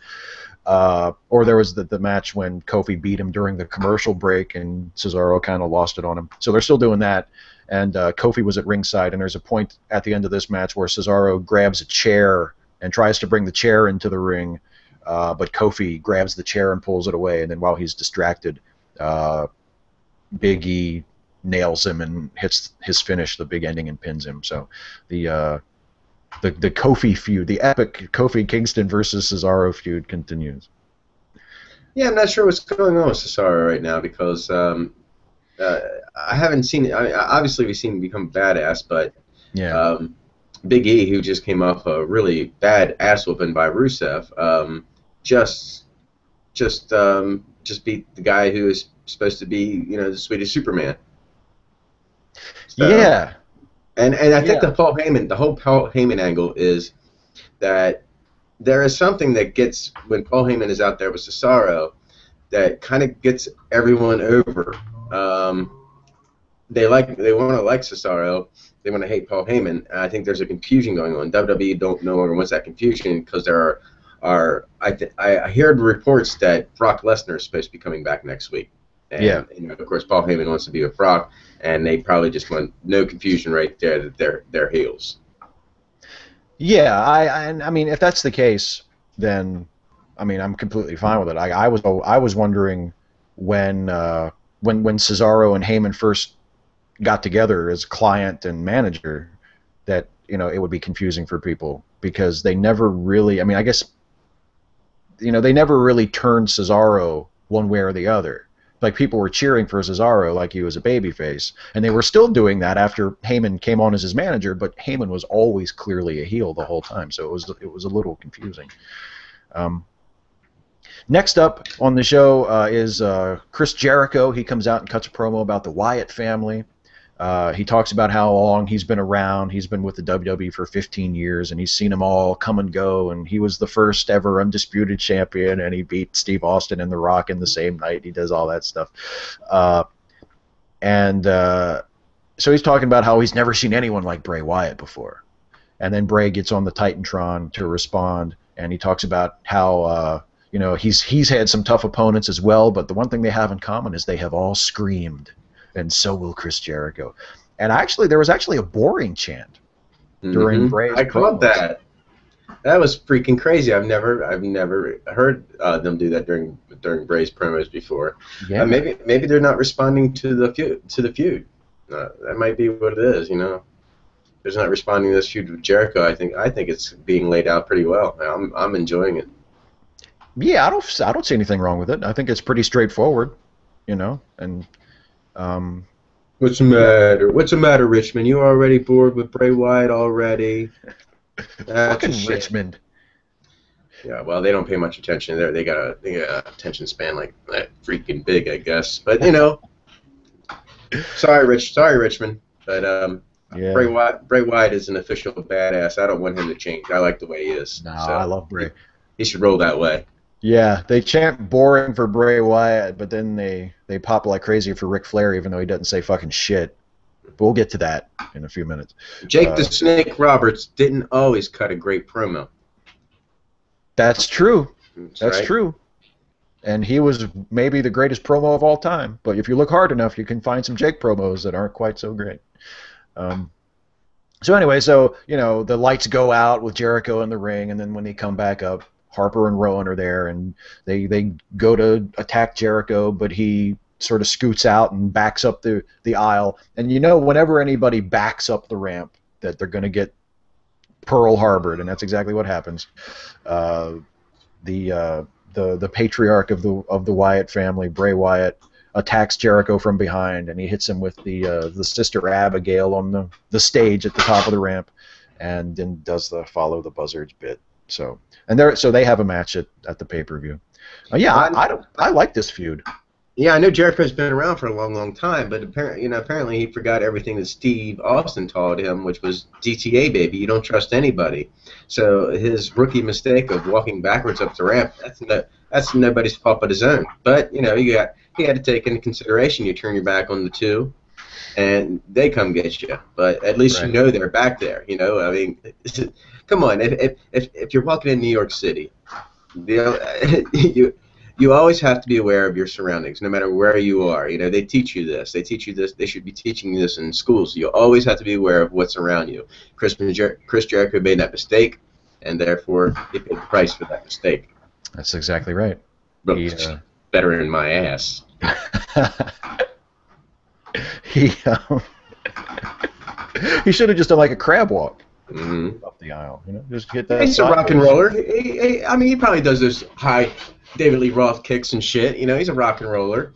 Or there was the match when Kofi beat him during the commercial break, and Cesaro kind of lost it on him. So they're still doing that. And Kofi was at ringside, and there's a point at the end of this match where Cesaro grabs a chair and tries to bring the chair into the ring, but Kofi grabs the chair and pulls it away, and then while he's distracted, Big E nails him and hits his finish, the big ending, and pins him. So the Kofi feud, the epic Kofi Kingston versus Cesaro feud continues. Yeah, I'm not sure what's going on with Cesaro right now because I haven't seen it. I mean, obviously, we've seen him become badass, but Yeah. Big E, who just came off a really bad ass whooping by Rusev, just beat the guy who is supposed to be, the sweetest Superman. So, Yeah. and I think Yeah. the whole Paul Heyman angle is that there is something that gets when Paul Heyman is out there with Cesaro that kind of gets everyone over. They want to like Cesaro, they want to hate Paul Heyman. And I think there's a confusion going on. WWE don't no longer wants that confusion because there I heard reports that Brock Lesnar is supposed to be coming back next week. And, Yeah. of course, Paul Heyman wants to be with Brock, and they probably just want no confusion right there that they're heels. Yeah, I mean, if that's the case, then I mean, I'm completely fine with it. I was wondering when Cesaro and Heyman first got together as client and manager that it would be confusing for people because they never really. I mean, I guess they never really turned Cesaro one way or the other. Like people were cheering for Cesaro like he was a babyface, and they were still doing that after Heyman came on as his manager. But Heyman was always clearly a heel the whole time, so it was a little confusing. Next up on the show is Chris Jericho. He comes out and cuts a promo about the Wyatt family. He talks about how long he's been around. He's been with the WWE for 15 years, and he's seen them all come and go, and he was the first ever undisputed champion, and he beat Steve Austin and The Rock in the same night. He does all that stuff. So he's talking about how he's never seen anyone like Bray Wyatt before. And then Bray gets on the Titantron to respond, and he talks about how he's had some tough opponents as well, but the one thing they have in common is they have all screamed, and so will Chris Jericho. And there was actually a boring chant during Bray's I caught promos. that. That was freaking crazy. I've never heard them do that during Bray's promos before. Yeah. Maybe they're not responding to the feud. That might be what it is. They're not responding to this feud with Jericho. I think it's being laid out pretty well. I'm enjoying it. Yeah, I don't see anything wrong with it. I think it's pretty straightforward, and um, What's the yeah, matter? What's the matter, Richmond? You already bored with Bray Wyatt already? That's a fucking shame. Richmond. Yeah, well, they don't pay much attention. They got a attention span like that freaking big, I guess. But sorry, Richmond. But Bray Yeah. Wyatt, Bray Wyatt is an official badass. I don't want him to change. I like the way he is. No, I So love he, Bray. he should roll that way. Yeah, they chant boring for Bray Wyatt, but then they pop like crazy for Ric Flair, even though he doesn't say fucking shit. But we'll get to that in a few minutes. Jake the Uh, Snake Roberts didn't always cut a great promo. that's true. That's That's right. true. And he was maybe the greatest promo of all time. But if you look hard enough, you can find some Jake promos that aren't quite so great. Um, so anyway, the lights go out with Jericho in the ring, and then when they come back up, Harper and Rowan are there, and they go to attack Jericho, but he sort of scoots out and backs up the aisle. And whenever anybody backs up the ramp, that they're going to get Pearl Harbored, and that's exactly what happens. Uh, the patriarch of the Wyatt family, Bray Wyatt, attacks Jericho from behind, and he hits him with the Sister Abigail on the stage at the top of the ramp, and then does the follow the buzzards bit. So they have a match at the pay-per-view. Yeah, Well, I like this feud. Yeah, I know Jericho's been around for a long, long time, but apparently he forgot everything that Steve Austin taught him, which was DTA, baby. You don't trust anybody. So his rookie mistake of walking backwards up the ramp, that's nobody's fault but his own. But he had to take into consideration. You turn your back on the two, and they come get you. But at least Right. they're back there. I mean, come on. If you're walking in New York City, you always have to be aware of your surroundings, no matter where you are. They teach you this. They teach you this. They should be teaching you this in schools. You always have to be aware of what's around you. Chris Jericho made that mistake, and therefore he paid the price for that mistake. That's exactly right. But He better in my ass. he he should have just done like a crab walk Mm-hmm. up the aisle. Just get that. He's a rock and sideways. roller. I mean, he probably does those high David Lee Roth kicks and shit. He's a rock and roller.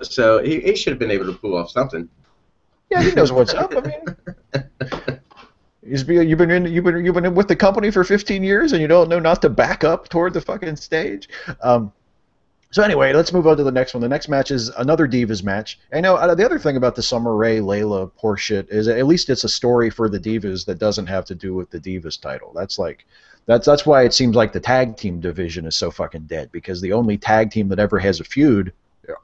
So he should have been able to pull off something. Yeah, he knows what's up. I mean, you've been with the company for 15 years and you don't know not to back up toward the fucking stage. So anyway, let's move on to the next one. The next match is another Divas match. The other thing about the Summer Rae Layla horseshit is at least it's a story for the Divas that doesn't have to do with the Divas title. That's why it seems like the tag team division is so fucking dead, because the only tag team that ever has a feud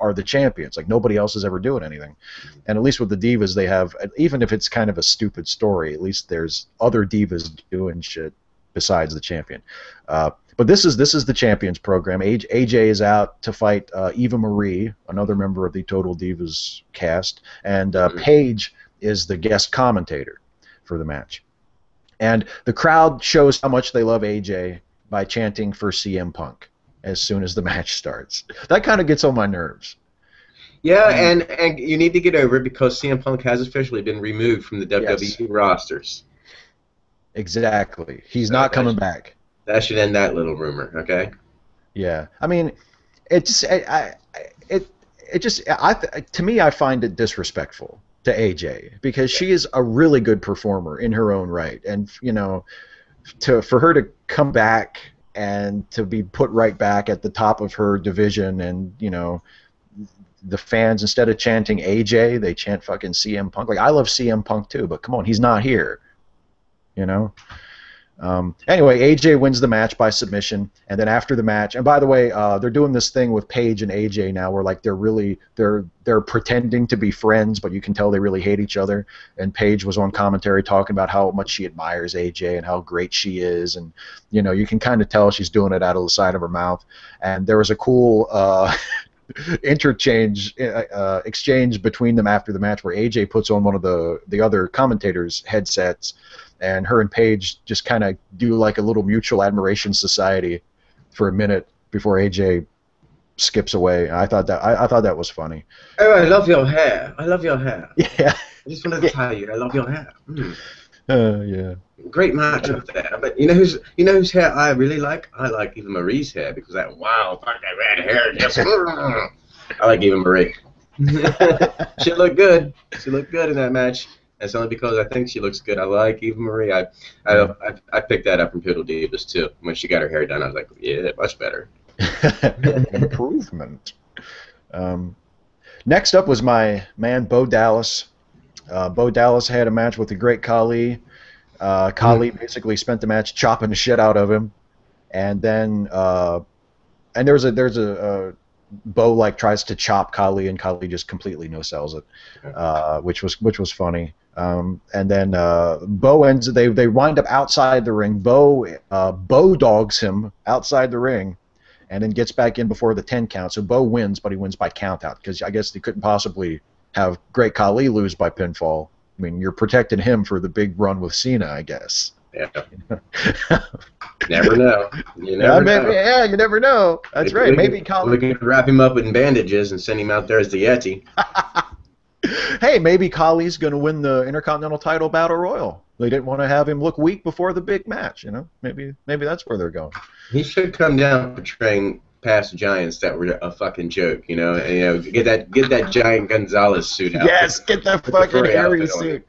are the champions. Like, nobody else is ever doing anything. And at least with the Divas, they have, even if it's kind of a stupid story, at least there's other Divas doing shit besides the champion. But this is the Champions program. AJ is out to fight Eva Marie, another member of the Total Divas cast, and Paige is the guest commentator for the match. And the crowd shows how much they love AJ by chanting for CM Punk as soon as the match starts. That kind of gets on my nerves. Yeah, and you need to get over it because CM Punk has officially been removed from the Yes. WWE rosters. Exactly. He's So not coming back. That should end that little rumor, okay? Yeah. I mean, it's to me, I find it disrespectful to AJ, because she is a really good performer in her own right, and for her to come back and to be put right back at the top of her division, and the fans, instead of chanting AJ, they chant fucking CM Punk. Like, I love CM Punk too, but come on, he's not here. Anyway, AJ wins the match by submission, and then after the match, and by the way, they're doing this thing with Paige and AJ now, where like they're pretending to be friends, but you can tell they really hate each other. And Paige was on commentary talking about how much she admires AJ and how great she is, and you can kind of tell she's doing it out of the side of her mouth. And there was a cool exchange between them after the match, where AJ puts on one of the other commentators' headsets and her and Paige just kind of do like a little mutual admiration society for a minute before AJ skips away. I thought that was funny. Oh, I love your hair. I love your hair. Yeah. I just wanted to tell you, I love your hair. Mm. Yeah. Great matchup there. But you know whose hair I really like? I like Eva Marie's hair because that wild fucking red hair just. I like Eva Marie. She looked good. She looked good in that match. That's only because I think she looks good. I like Eva Marie. I picked that up from Piddle Divas too. When she got her hair done, I was like, yeah, much better. Improvement. Next up was my man Bo Dallas. Bo Dallas had a match with the Great Khali. Khali basically spent the match chopping the shit out of him, and then and there's a Bo like tries to chop Khali, and Khali just completely no sells it, which was funny. And then Bo ends. They wind up outside the ring. Bo dogs him outside the ring, and then gets back in before the 10 count. So Bo wins, but he wins by count out because I guess they couldn't possibly have Great Khali lose by pinfall. I mean, you're protecting him for the big run with Cena, I guess. Yeah. Never know. You never know. Yeah, you never know. That's right. Maybe Khali. We can wrap him up in bandages and send him out there as the Yeti. Hey, maybe Khali's going to win the Intercontinental title battle royal. They didn't want to have him look weak before the big match, you know? Maybe that's where they're going. He should come down portraying past giants that were a fucking joke, you know? And, get that Giant Gonzalez suit out. Yes, get that fucking hairy suit.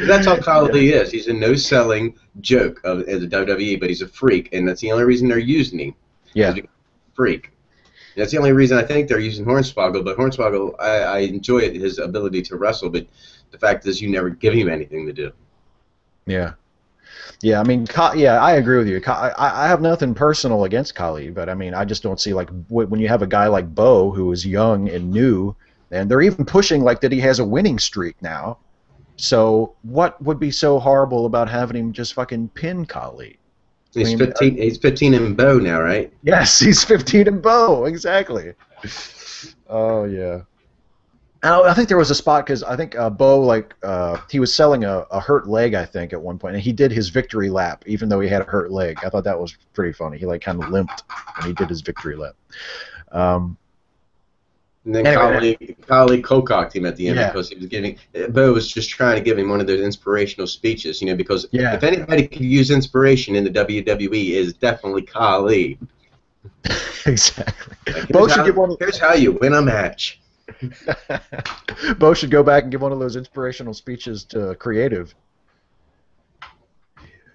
That's how Khali is. He's a no-selling joke as a WWE, but he's a freak, and that's the only reason they're using him. Yeah. Freak. That's the only reason I think they're using Hornswoggle, but Hornswoggle, I enjoy his ability to wrestle, but the fact is you never give him anything to do. Yeah. Yeah, I mean, I agree with you. I have nothing personal against Khali, but I mean, I just don't see, like, when you have a guy like Bo who is young and new, and they're even pushing, like, that he has a winning streak now. So what would be so horrible about having him just fucking pin Khali? He's 15. He's 15 in Bo now, right? Yes, he's 15 in Bo. Exactly. Oh yeah. I think there was a spot because I think Bo he was selling a hurt leg, I think, at one point, and he did his victory lap even though he had a hurt leg. I thought that was pretty funny. He like kind of limped when he did his victory lap. And then Khali co-cocked him at the end because he was Bo was just trying to give him one of those inspirational speeches, you know, because if anybody could use inspiration in the WWE, is definitely Khali. Exactly. Like, Bo should give one. Here's how you win a match. Bo should go back and give one of those inspirational speeches to Creative.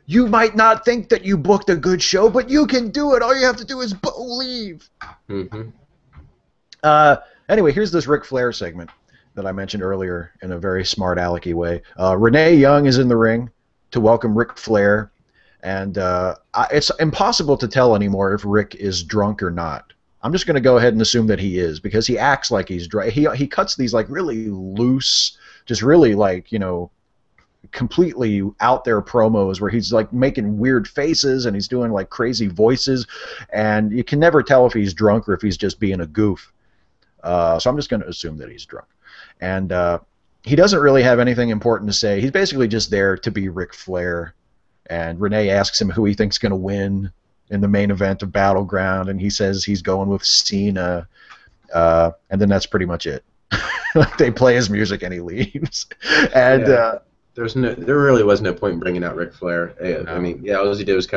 You might not think that you booked a good show, but you can do it. All you have to do is believe. Mm-hmm. Anyway, here's this Ric Flair segment that I mentioned earlier in a very smart alecky way. Renee Young is in the ring to welcome Ric Flair, and it's impossible to tell anymore if Ric is drunk or not. I'm just going to go ahead and assume that he is because he acts like he's drunk. He cuts these like really loose, just really like, you know, completely out there promos where he's like making weird faces and he's doing like crazy voices, and you can never tell if he's drunk or if he's just being a goof. So I'm just going to assume that he's drunk. And he doesn't really have anything important to say. He's basically just there to be Ric Flair. And Renee asks him who he thinks is going to win in the main event of Battleground, and he says he's going with Cena. And then that's pretty much it. They play his music and he leaves. And there really was no point in bringing out Ric Flair. I mean, all he did was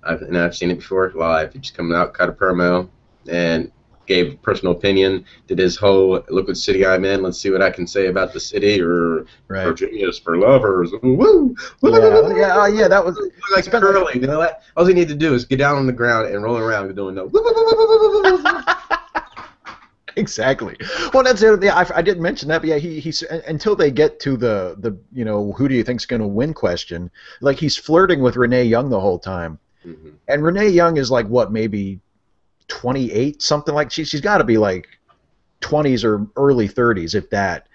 I've seen it before live. He just come out, cut a promo, and gave personal opinion, did his whole look what city I'm in, let's see what I can say about the city, or Virginia's for lovers. Woo! Yeah, that was like curling. You know that? All he needed to do is get down on the ground and roll around doing no. Exactly. Well, that's it. Yeah, I didn't mention that, but yeah, he's until they get to the you know, who do you think's going to win question, like he's flirting with Renee Young the whole time. Mm-hmm. And Renee Young is like what, maybe 28, something like she's got to be like 20s or early 30s, if that.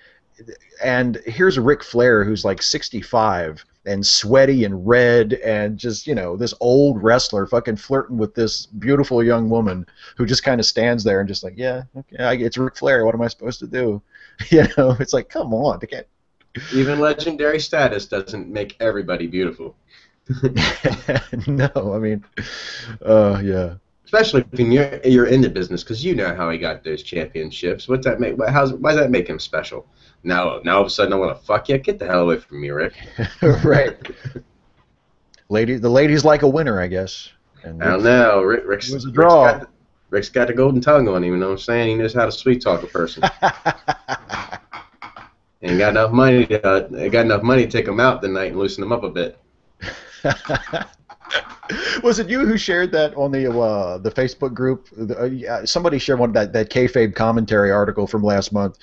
And here's Ric Flair who's like 65 and sweaty and red and just, you know, this old wrestler fucking flirting with this beautiful young woman who just kind of stands there and just like, yeah, okay, it's Ric Flair. What am I supposed to do? You know, it's like, come on, they can't. Even legendary status doesn't make everybody beautiful. No, I mean, yeah. Especially if you're in the business, because you know how he got those championships. What's that make? Why does that make him special? Now all of a sudden I want to fuck you. Get the hell away from me, Rick. Right. The ladies like a winner, I guess. And I don't know. It was a draw. Rick's got the golden tongue on him. You know what I'm saying? He knows how to sweet talk a person. And got enough money to take him out tonight and loosen him up a bit. Was it you who shared that on the Facebook group? Yeah, somebody shared that kayfabe commentary article from last month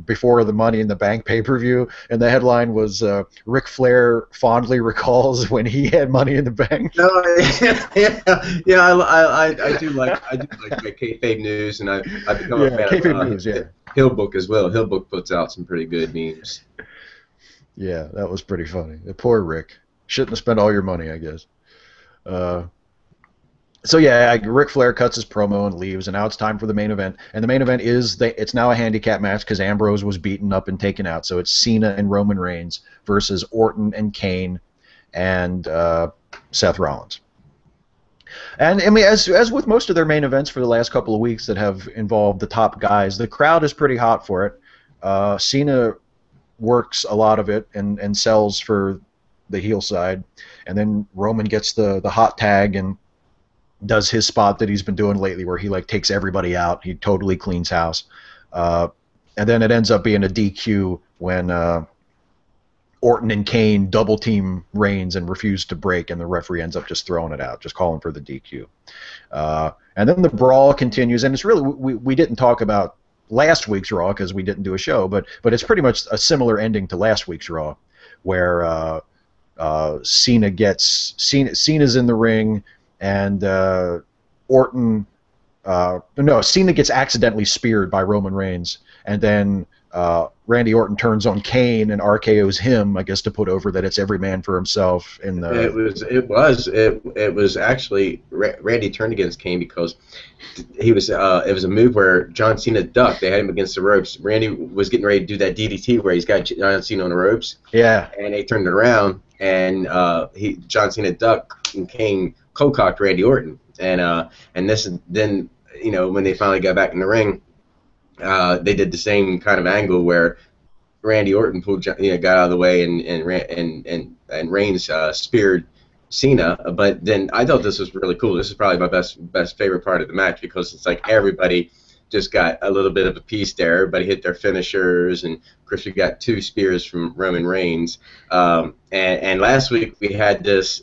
before the Money in the Bank pay-per-view, and the headline was Ric Flair fondly recalls when he had Money in the Bank. No, yeah, I do like kayfabe news, and I've become a fan kayfabe of news, yeah. Hillbook as well. Hillbook puts out some pretty good memes. Yeah, that was pretty funny. The poor Rick. Shouldn't have spent all your money, I guess. So yeah, Ric Flair cuts his promo and leaves, and now it's time for the main event. And the main event it's now a handicap match because Ambrose was beaten up and taken out. So it's Cena and Roman Reigns versus Orton and Kane and Seth Rollins. And I mean, as with most of their main events for the last couple of weeks that have involved the top guys, the crowd is pretty hot for it. Cena works a lot of it and sells for the heel side, and then Roman gets the hot tag and does his spot that he's been doing lately where he like takes everybody out. He totally cleans house. And then it ends up being a DQ when Orton and Kane double team Reigns and refuse to break, and the referee ends up just throwing it out, just calling for the DQ. And then the brawl continues, and it's really we didn't talk about last week's Raw because we didn't do a show, but it's pretty much a similar ending to last week's Raw, where Cena's in the ring, and Cena gets accidentally speared by Roman Reigns, and then Randy Orton turns on Kane and RKO's him, I guess, to put over that it's every man for himself. It was actually Randy turned against Kane because it was a move where John Cena ducked. They had him against the ropes. Randy was getting ready to do that DDT where he's got John Cena on the ropes. Yeah. And they turned it around, and John Cena ducked, and Kane co-cocked Randy Orton. And this is then, when they finally got back in the ring, they did the same kind of angle where Randy Orton got out of the way and Reigns speared Cena. But then I thought this was really cool. This is probably my best favorite part of the match because it's like everybody just got a little bit of a piece there. Everybody hit their finishers, and of course we got 2 spears from Roman Reigns. And last week we had this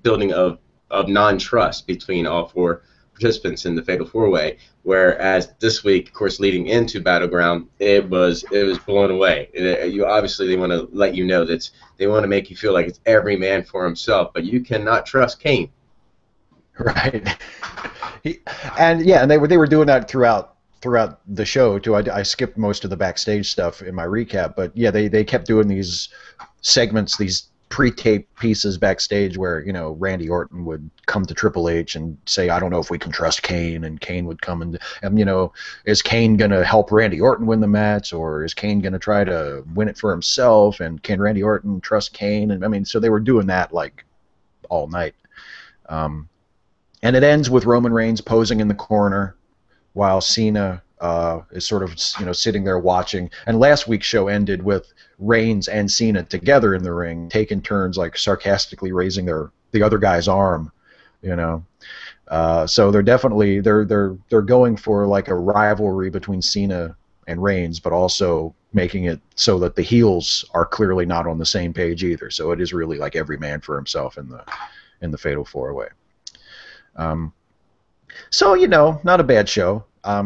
building of non-trust between all 4 participants in the Fatal 4-Way, whereas this week, of course, leading into Battleground, it was blown away. Obviously they want to let you know that they want to make you feel like it's every man for himself, but you cannot trust Kane. Right. And they were doing that throughout the show too. I skipped most of the backstage stuff in my recap, but yeah, they kept doing these segments, these pre-taped pieces backstage where Randy Orton would come to Triple H and say, I don't know if we can trust Kane, and Kane would come and is Kane gonna help Randy Orton win the match, or is Kane gonna try to win it for himself, and can Randy Orton trust Kane? And I mean, so they were doing that like all night. And it ends with Roman Reigns posing in the corner while Cena is sort of sitting there watching. And last week's show ended with Reigns and Cena together in the ring, taking turns like sarcastically raising the other guy's arm, So they're definitely they're going for like a rivalry between Cena and Reigns, but also making it so that the heels are clearly not on the same page either. So it is really like every man for himself in the Fatal 4-Way. So not a bad show. I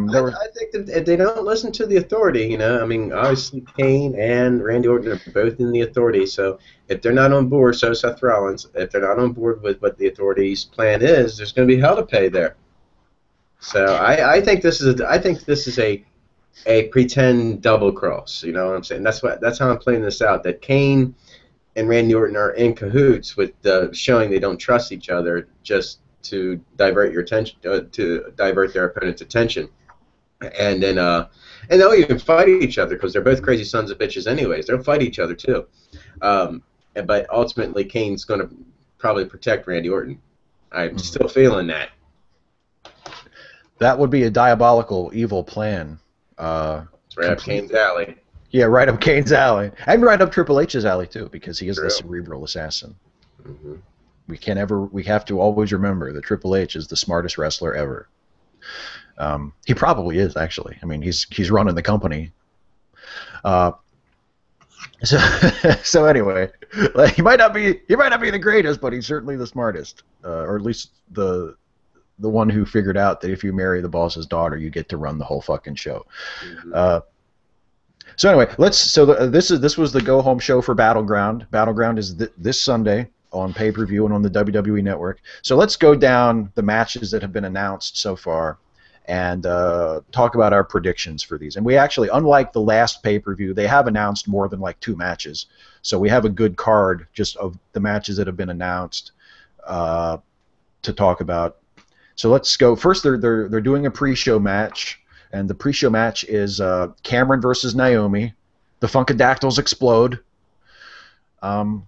think that if they don't listen to the authority, I mean, obviously Kane and Randy Orton are both in the authority. So if they're not on board, so Seth Rollins, if they're not on board with what the authority's plan is, there's going to be hell to pay there. So I think this is a pretend double cross. You know what I'm saying? That's how I'm playing this out. That Kane and Randy Orton are in cahoots with showing they don't trust each other, just to divert your attention, to divert their opponent's attention, and then they'll even fight each other because they're both crazy sons of bitches anyways. They'll fight each other too, but ultimately Kane's going to probably protect Randy Orton. I'm Mhm. still feeling that. That would be a diabolical, evil plan. It's right up Kane's Completely. alley. Yeah, right up Kane's alley, and right up Triple H's alley too, because he is the True. cerebral assassin. Hmm. We have to always remember that Triple H is the smartest wrestler ever. He probably is, actually. I mean, he's running the company. Uh, so so anyway, like, he might not be the greatest, but he's certainly the smartest, or at least the one who figured out that if you marry the boss's daughter, you get to run the whole fucking show. Hmm. Uh, so anyway, this was the go home show for Battleground. Battleground is this Sunday on pay per view and on the WWE Network. So let's go down the matches that have been announced so far and talk about our predictions for these. And we actually, unlike the last pay per view, they have announced more than like 2 matches. So we have a good card just of the matches that have been announced to talk about. So let's go. First, they're doing a pre-show match, and the pre-show match is Cameron versus Naomi. The Funkadactyls explode. I'm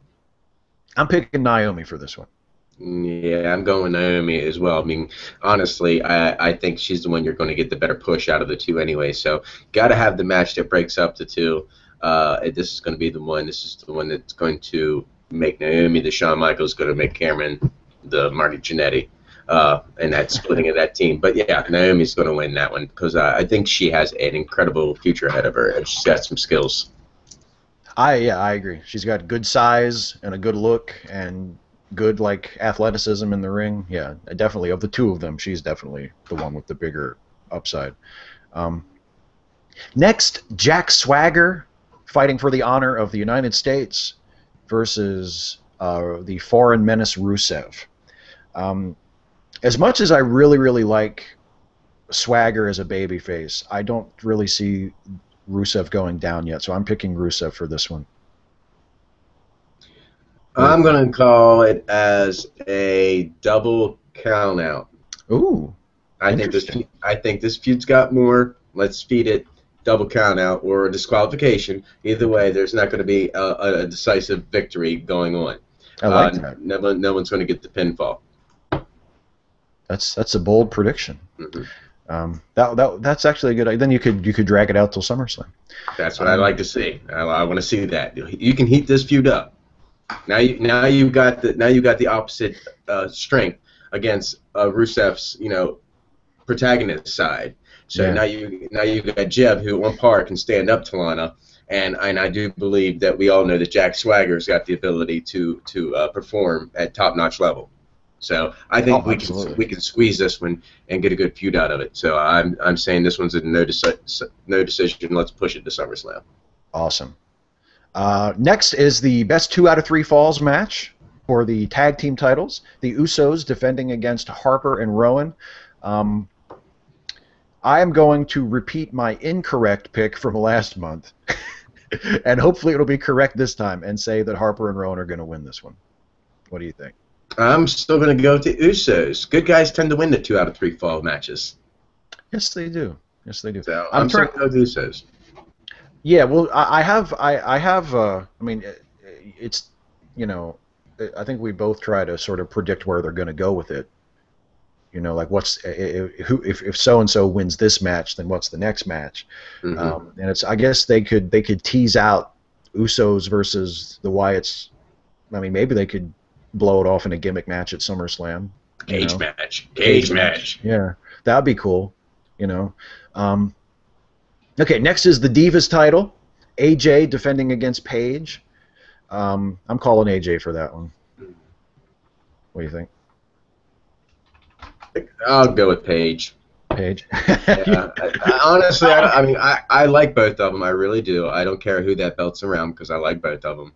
picking Naomi for this one. Yeah, I'm going with Naomi as well. I mean, honestly, I think she's the one you're going to get the better push out of the two anyway. So, got to have the match that breaks up the two. This is going to be the one. This is the one that's going to make Naomi the Shawn Michaels, going to make Cameron the Marty Jannetty, and that splitting of that team. But yeah, Naomi's going to win that one because I think she has an incredible future ahead of her, and she's got some skills. I agree. She's got good size and a good look and good like athleticism in the ring. Yeah, definitely. Of the two of them, she's definitely the one with the bigger upside. Um, Next, Jack Swagger fighting for the honor of the United States versus the foreign menace Rusev. Um, as much as I really, really like Swagger as a babyface, I don't really see Rusev going down yet, so I'm picking Rusev for this one. What do you I'm think? going to call it as a double count out. Ooh, interesting. I think this feud's got more. Let's feed it double count out or a disqualification. Either way, there's not going to be a decisive victory going on. I like that. No one's going to get the pinfall. That's a bold prediction. Hmm. That's actually a good idea. Then you could drag it out till SummerSlam. That's what I like to see. I want to see that. You can heat this feud up. Now you got the opposite strength against Rusev's protagonist side. So Yeah. now you got Jeb, who on par can stand up to Lana, and I do believe that we all know that Jack Swagger's got the ability to perform at top notch level. So I think Oh, absolutely. we can squeeze this one and get a good feud out of it. So I'm saying this one's a no decision. Let's push it to SummerSlam. Awesome. Next is the best 2 out of 3 falls match for the tag team titles. The Usos defending against Harper and Rowan. I am going to repeat my incorrect pick from last month, and hopefully it'll be correct this time, and say that Harper and Rowan are going to win this one. What do you think? I'm still going to go with the Usos. Good guys tend to win the 2 out of 3 fall matches. Yes, they do. Yes, they do. So I'm I'm still trying. going to go with the Usos. Yeah, well, I have. I have. I mean, it's. I think we both try to sort of predict where they're going to go with it. Like what's if so and so wins this match, then what's the next match? Mm-hmm. And it's I guess they could tease out Usos versus the Wyatts. I mean, maybe they could blow it off in a gimmick match at SummerSlam. Cage match. Yeah, that'd be cool. You know. Okay, next is the Divas title. AJ defending against Paige. I'm calling AJ for that one. What do you think? I'll go with Paige. Paige. Yeah, honestly, I mean, I like both of them. I really do. I don't care who that belt's around because I like both of them.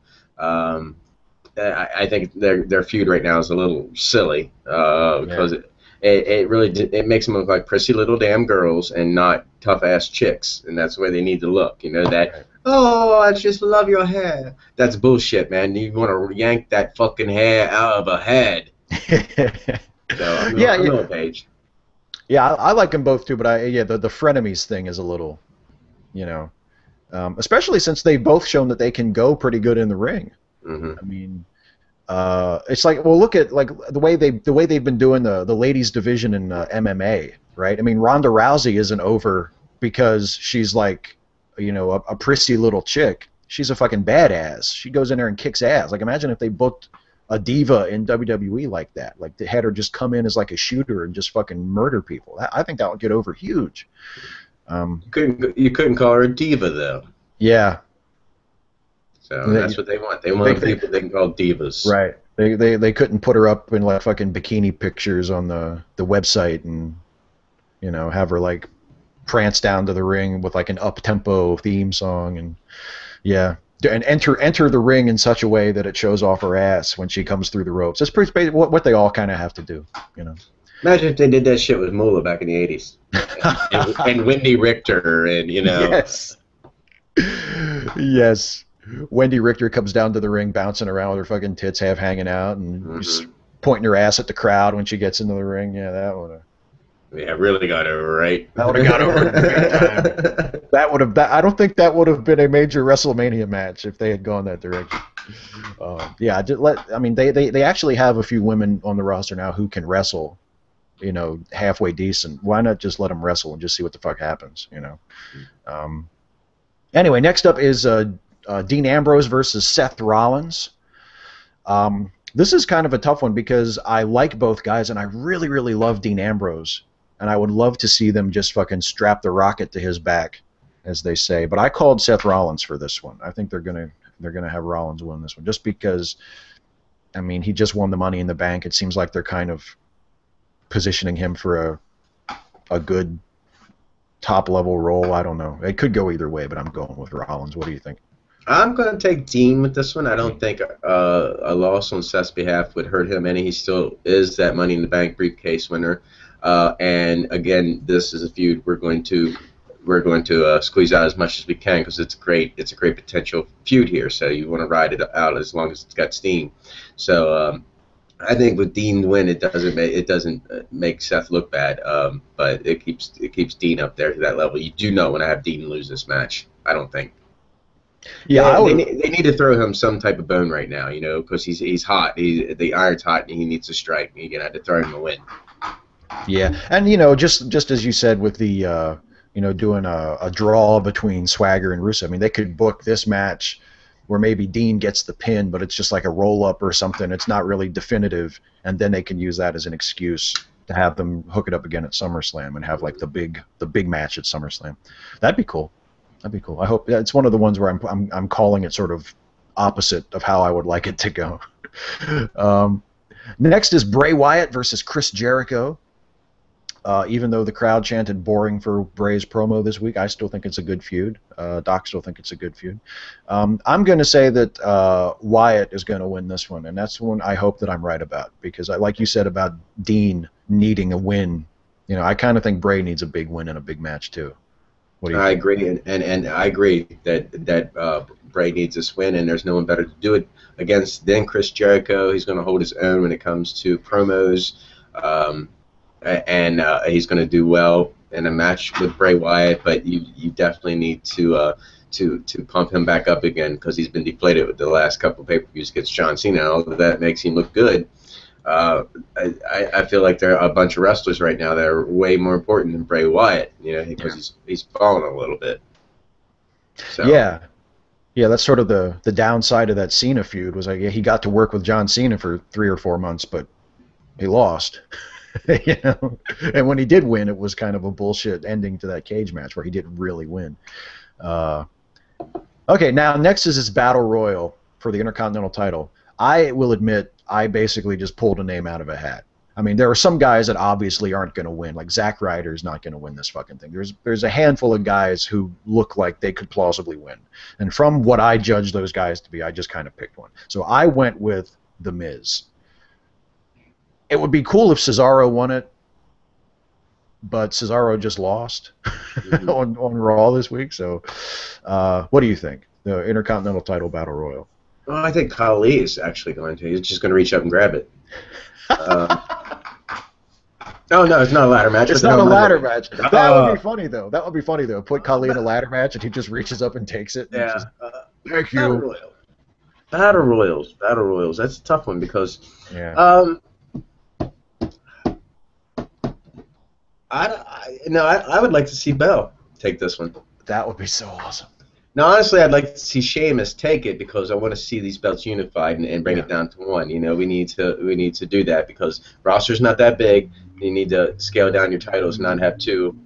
I think their feud right now is a little silly because it really it makes them look like prissy little damn girls and not tough ass chicks, and that's the way they need to look. That. Oh, I just love your hair. That's bullshit, man. You want to yank that fucking hair out of a head. So I'm going Paige. Yeah, I like them both too, but the frenemies thing is a little, especially since they've both shown that they can go pretty good in the ring. Mm-hmm. I mean, It's like, well, look at like the way they've been doing the ladies division in MMA, right? I mean, Ronda Rousey isn't over because she's like, a prissy little chick. She's a fucking badass. She goes in there and kicks ass. Like, imagine if they booked a diva in WWE like that. Like, they had her just come in as like a shooter and just fucking murder people. I think that would get over huge. You couldn't call her a diva though. Yeah. So that's what they want. They want people they can call divas. Right. They couldn't put her up in like fucking bikini pictures on the website and have her like prance down to the ring with like an up tempo theme song and and enter the ring in such a way that it shows off her ass when she comes through the ropes. That's pretty what they all kind of have to do. Imagine if they did that shit with Moolah back in the 80s. and Wendy Richter and Yes. Yes. Wendy Richter comes down to the ring bouncing around with her fucking tits half hanging out and just pointing her ass at the crowd when she gets into the ring. Yeah, that would have. Yeah, really got over, right? That would have got over in a big time. That would have. I don't think that would have been a major WrestleMania match if they had gone that direction. They actually have a few women on the roster now who can wrestle, halfway decent. Why not just let them wrestle and just see what the fuck happens, Anyway, next up is Dean Ambrose versus Seth Rollins. This is kind of a tough one because I like both guys and I really, really love Dean Ambrose. And I would love to see them just fucking strap the rocket to his back, as they say. But I called Seth Rollins for this one. I think they're gonna have Rollins win this one just because, I mean, he just won the Money in the Bank. It seems like they're kind of positioning him for a good top level role. I don't know. It could go either way, but I'm going with Rollins. What do you think? I'm going to take Dean with this one. I don't think a loss on Seth's behalf would hurt him any. He still is that Money in the Bank briefcase winner. And again, this is a feud we're going to squeeze out as much as we can because it's a great potential feud here. So you want to ride it out as long as it's got steam. So I think with Dean win, it doesn't make Seth look bad. But it keeps Dean up there to that level. You do not want to have Dean lose this match. I don't think. Yeah, they need to throw him some type of bone right now, because he's hot. The iron's hot, and he needs to strike. You're gonna have to throw him a win. Yeah, and just as you said with the doing a draw between Swagger and Russo. I mean, they could book this match where maybe Dean gets the pin, but it's just like a roll up or something. It's not really definitive, and then they can use that as an excuse to have them hook it up again at SummerSlam and have like the big match at SummerSlam. That'd be cool. That'd be cool. I hope it's one of the ones where I'm calling it sort of opposite of how I would like it to go. Next is Bray Wyatt versus Chris Jericho. Even though the crowd chanted boring for Bray's promo this week, I still think it's a good feud. Doc still think it's a good feud. I'm going to say that Wyatt is going to win this one, and that's one I hope that I'm right about because, like you said about Dean needing a win, I kind of think Bray needs a big win and a big match too. What do you think? Agree, and I agree that Bray needs this win, and there's no one better to do it against than Chris Jericho. He's going to hold his own when it comes to promos. And he's going to do well in a match with Bray Wyatt, but you definitely need to pump him back up again because he's been deflated with the last couple of pay-per-views against John Cena. Although that makes him look good, I feel like there are a bunch of wrestlers right now that are way more important than Bray Wyatt, because he's fallen a little bit. So. Yeah, that's sort of the downside of that Cena feud was like he got to work with John Cena for 3 or 4 months, but he lost. And when he did win, it was kind of a bullshit ending to that cage match where he didn't really win. Okay, now next is this Battle Royal for the Intercontinental title. I will admit I basically just pulled a name out of a hat. I mean, there are some guys that obviously aren't going to win. Like Zack Ryder's not going to win this fucking thing. There's a handful of guys who look like they could plausibly win. And from what I judge those guys to be, I just kind of picked one. So I went with The Miz. It would be cool if Cesaro won it, but Cesaro just lost on Raw this week. So what do you think? The Intercontinental title Battle Royal. Well, I think Khali is actually going to. He's just going to reach up and grab it. No, it's not a ladder match. It's not a ladder match. That would be funny, though. That would be funny, though. Put Khali in a ladder match, and he just reaches up and takes it. Yeah. Thank you. Battle Royals. That's a tough one because, Yeah, um, I would like to see Bell take this one. that would be so awesome. Now, honestly, I'd like to see Sheamus take it because I want to see these belts unified and bring Yeah, it down to one. You know, we need to do that because roster's not that big. You need to scale down your titles, and not have two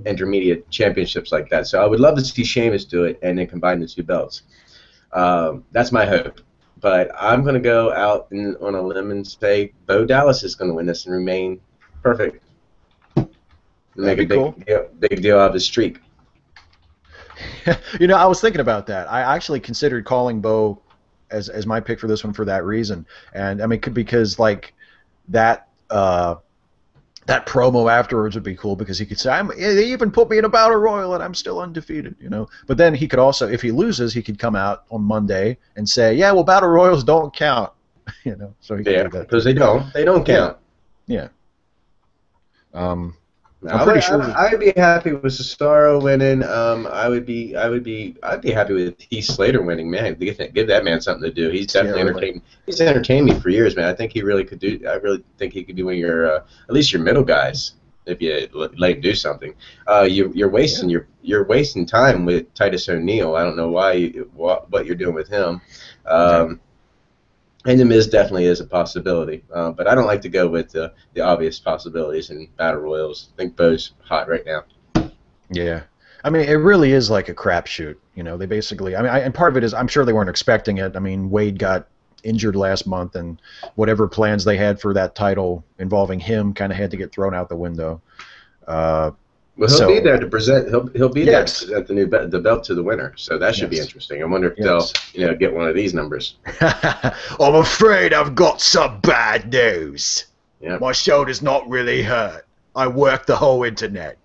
intermediate championships like that. So I would love to see Sheamus do it and then combine the two belts. That's my hope. But I'm going to go out on a limb and say Bo Dallas is going to win this and remain perfect. that'd Make a be cool. big deal out of his streak. You know, I was thinking about that. I actually considered calling Bo as my pick for this one for that reason. And I mean, because like that that promo afterwards would be cool because he could say, they even put me in a battle royal and I'm still undefeated, you know. But then he could also, if he loses, he could come out on Monday and say, yeah, well, battle royals don't count, you know. So he could do that because too. they don't count. Yeah. I'm I pretty would, sure. I'd be happy with Cesaro winning. I'd be happy with Heath Slater winning. Man, give that man something to do. He's definitely Really. entertained. He's entertained me for years, man. I think he really could do. I really think he could be one of your, at least your middle guys, if you let him do something. You're wasting time with Titus O'Neil. I don't know what you're doing with him. Yeah. And The Miz definitely is a possibility, but I don't like to go with the obvious possibilities in battle royals. I think Bo's hot right now. Yeah. I mean, it really is like a crapshoot. You know, they basically, I mean, and part of it is I'm sure they weren't expecting it. I mean, Wade got injured last month, and whatever plans they had for that title involving him kind of had to get thrown out the window. Well, he'll be So, there to present. He'll be there to yes. present the belt to the winner. So that should be Yes. interesting. I wonder if Yes. they'll get one of these numbers. I'm afraid I've got some bad news. Yeah. My shoulder's not really hurt. I worked the whole internet.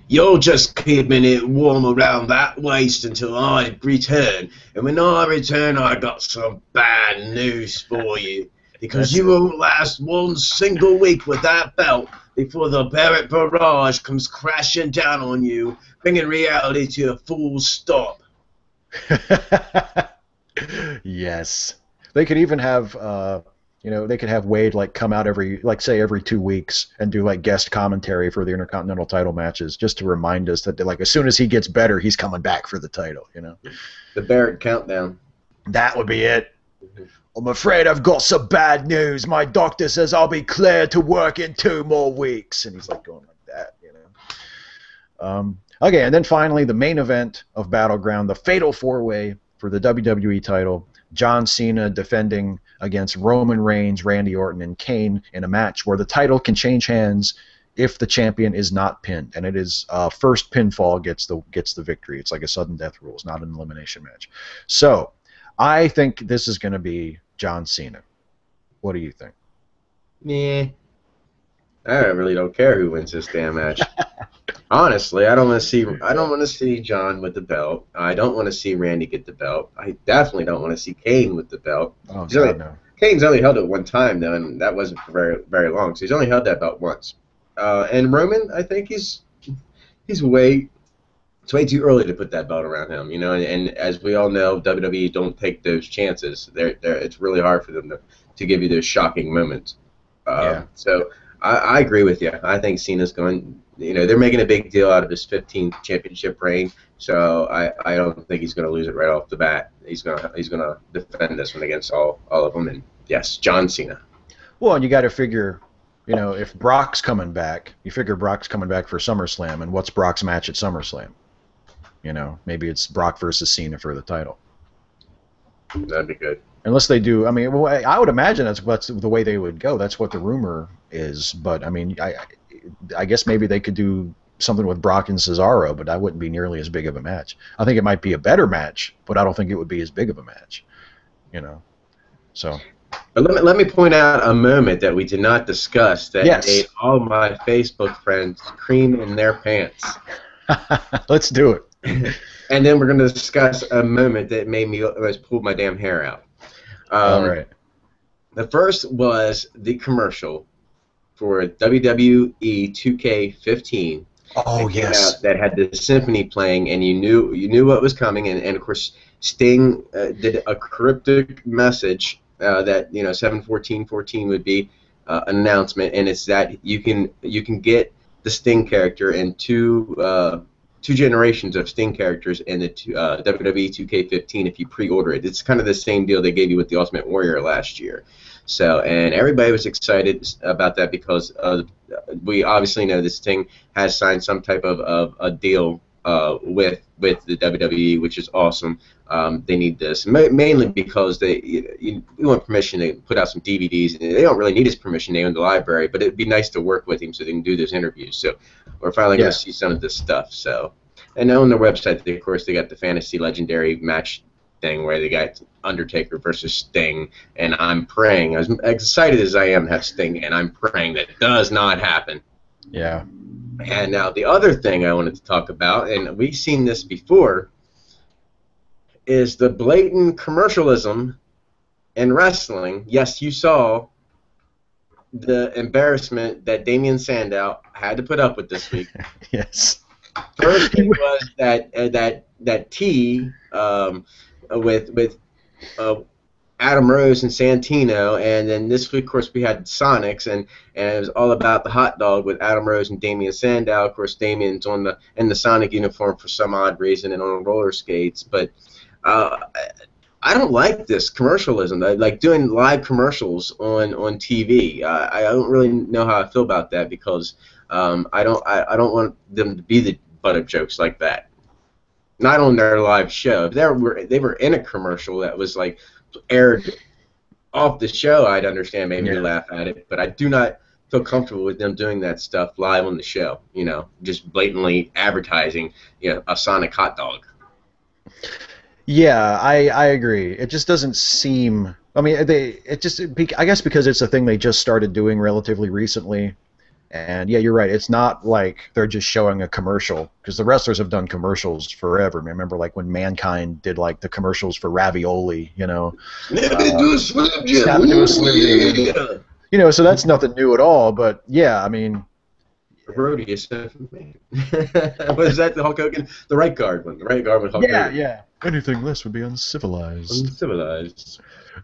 You're just keeping it warm around that waist until I return. And when I return, I got some bad news for you. Because you won't last one single week with that belt before the Barrett barrage comes crashing down on you, bringing reality to a full stop. Yes. They could even have, they could have Wade like come out every 2 weeks and do like guest commentary for the Intercontinental title matches, just to remind us that like as soon as he gets better, he's coming back for the title. You know, The Barrett countdown. that would be it. I'm afraid I've got some bad news. My doctor says I'll be cleared to work in 2 more weeks, and he's like going like that. You know. Okay, and then finally the main event of Battleground, the Fatal 4-Way for the WWE title. John Cena defending against Roman Reigns, Randy Orton, and Kane in a match where the title can change hands if the champion is not pinned, and it is first pinfall gets the victory. It's like a sudden death rule. It's not an elimination match. So I think this is going to be John Cena. What do you think? Yeah. I really don't care who wins this damn match. Honestly, I don't want to see John with the belt. I don't want to see Randy get the belt. I definitely don't want to see Kane with the belt. Oh God, no. Kane's only held it one time though, and that wasn't for very very long. So he's only held that belt once. And Roman, I think it's way too early to put that belt around him. You know, and as we all know, WWE don't take those chances. It's really hard for them to give you those shocking moments. So I agree with you. I think Cena's going. You know, they're making a big deal out of his 15th championship reign, so I don't think he's going to lose it right off the bat. He's gonna defend this one against all of them, and yes, John Cena. Well, and you got to figure, you know, if Brock's coming back, you figure Brock's coming back for SummerSlam, and what's Brock's match at SummerSlam? You know, maybe it's Brock versus Cena for the title. That'd be good. Unless they do, I mean, I would imagine that's the way they would go. That's what the rumor is. But I mean, I guess maybe they could do something with Brock and Cesaro, but that wouldn't be nearly as big of a match. I think it might be a better match, but I don't think it would be as big of a match. You know, so. But let me point out a moment that we did not discuss that made all my Facebook friends cream in their pants. Let's do it. And then we're going to discuss a moment that made me almost pull my damn hair out. All right. The first was the commercial for WWE 2K15 Oh that came yes. out that had the symphony playing, and you knew what was coming, and of course Sting did a cryptic message that 7/14/14 would be an announcement, and it's that you can get the Sting character and two generations of Sting characters in the WWE 2K15 if you pre-order it. It's kind of the same deal they gave you with the Ultimate Warrior last year. So, and everybody was excited about that because we obviously know this Sting has signed some type of a deal with the WWE, which is awesome. They need this mainly because we want permission to put out some DVDs, and they don't really need his permission. They own the library, but it'd be nice to work with him so they can do those interviews. So we're finally going Yeah. to see some of this stuff. So, and on their website, of course, they got the Fantasy Legendary match thing where they got Undertaker versus Sting, and I'm praying, as excited as I am to have Sting, and I'm praying that does not happen. Yeah. And now the other thing I wanted to talk about, and we've seen this before, is the blatant commercialism in wrestling. Yes, you saw the embarrassment that Damian Sandow had to put up with this week. Yes. First, it was that T with Adam Rose and Santino, and then this week, of course, we had Sonics, and it was all about the hot dog with Adam Rose and Damian Sandow. Of course, Damian's in the Sonic uniform for some odd reason and on roller skates, but I don't like this commercialism. I like doing live commercials on TV. I don't really know how I feel about that because I don't want them to be the butt of jokes like that. Not on their live show. If they were in a commercial that was like aired off the show, I'd understand, maybe laugh at it, but I do not feel comfortable with them doing that stuff live on the show, just blatantly advertising, a Sonic hot dog. Yeah, I agree. It just doesn't seem. I mean, I guess because it's a thing they just started doing relatively recently. And yeah, you're right. It's not like they're just showing a commercial because the wrestlers have done commercials forever. I mean, remember like when Mankind did like the commercials for ravioli, Snap into a Slim Jim. Snap into a Slim Jim. So that's nothing new at all. But yeah, I mean, Brody, was that the Hulk Hogan? The right guard one. The right guard with Hulk Hogan. Yeah. Anything less would be uncivilized. Uncivilized.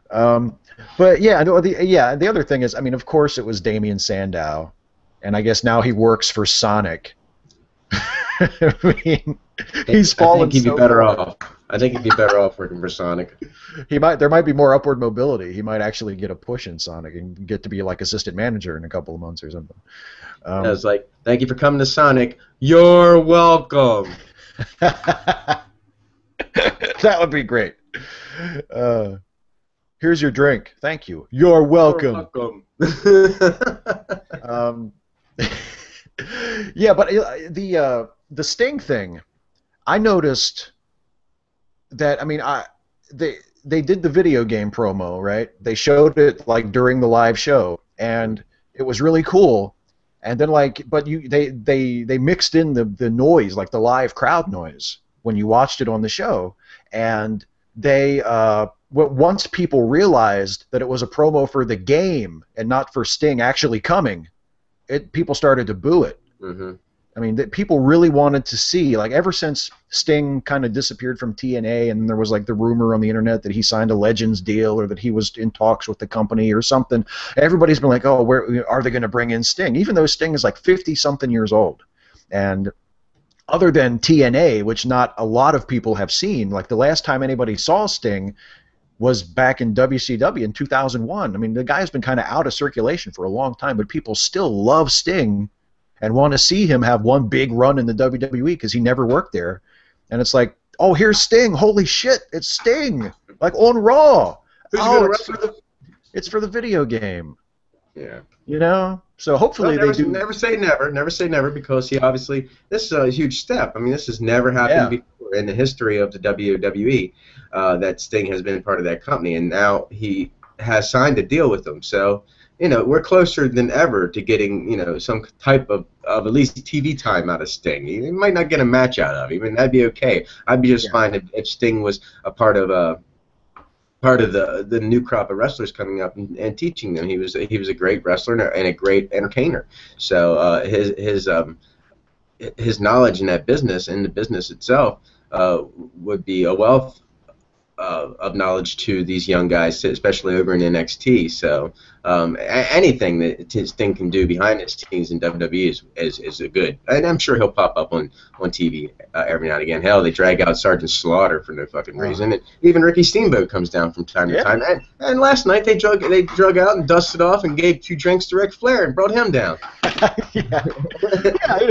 But yeah, the other thing is, I mean, of course it was Damian Sandow, and I guess now he works for Sonic. I mean, he's fallen. I think he'd be better off. I think he'd be better off working for Sonic. There might be more upward mobility. He might actually get a push in Sonic and get to be like assistant manager in a couple of months or something. It's like, thank you for coming to Sonic. You're welcome. That would be great. Here's your drink. Thank you. You're welcome. You're welcome. Yeah, but the Sting thing, I noticed that. I mean, they did the video game promo, right? They showed it like during the live show, and it was really cool. And then they mixed in the noise, like the live crowd noise, when you watched it on the show, and once people realized that it was a promo for the game and not for Sting actually coming, people started to boo it. Mm-hmm. I mean, people really wanted to see, like, ever since Sting kind of disappeared from TNA, and there was like the rumor on the internet that he signed a Legends deal or that he was in talks with the company or something. Everybody's been like, oh, where are they going to bring in Sting? Even though Sting is like 50-something years old, and other than TNA, which not a lot of people have seen, like the last time anybody saw Sting was back in WCW in 2001. I mean, the guy's been kind of out of circulation for a long time, but people still love Sting and want to see him have one big run in the WWE because he never worked there. And it's like, oh, here's Sting. Holy shit, it's Sting. Like on Raw. It's for the video game. Yeah. So hopefully they do. Never say never. Never say never, because this is a huge step. I mean, this has never happened before in the history of the WWE that Sting has been part of that company, and now he has signed a deal with them. So, we're closer than ever to getting, some type of at least TV time out of Sting. He might not get a match out of him, and that'd be okay. I'd be just fine if Sting was a part of the new crop of wrestlers coming up and teaching them. He was a great wrestler and a great entertainer. So his knowledge in that business and the business itself would be a wealth of knowledge to these young guys, especially over in NXT. So anything that Sting can do behind the scenes in WWE is a good. And I'm sure he'll pop up on TV every now and again. Hell, they drag out Sergeant Slaughter for no fucking reason. And even Ricky Steamboat comes down from time to time. And last night they drug out and dusted off and gave 2 drinks to Ric Flair and brought him down. Yeah,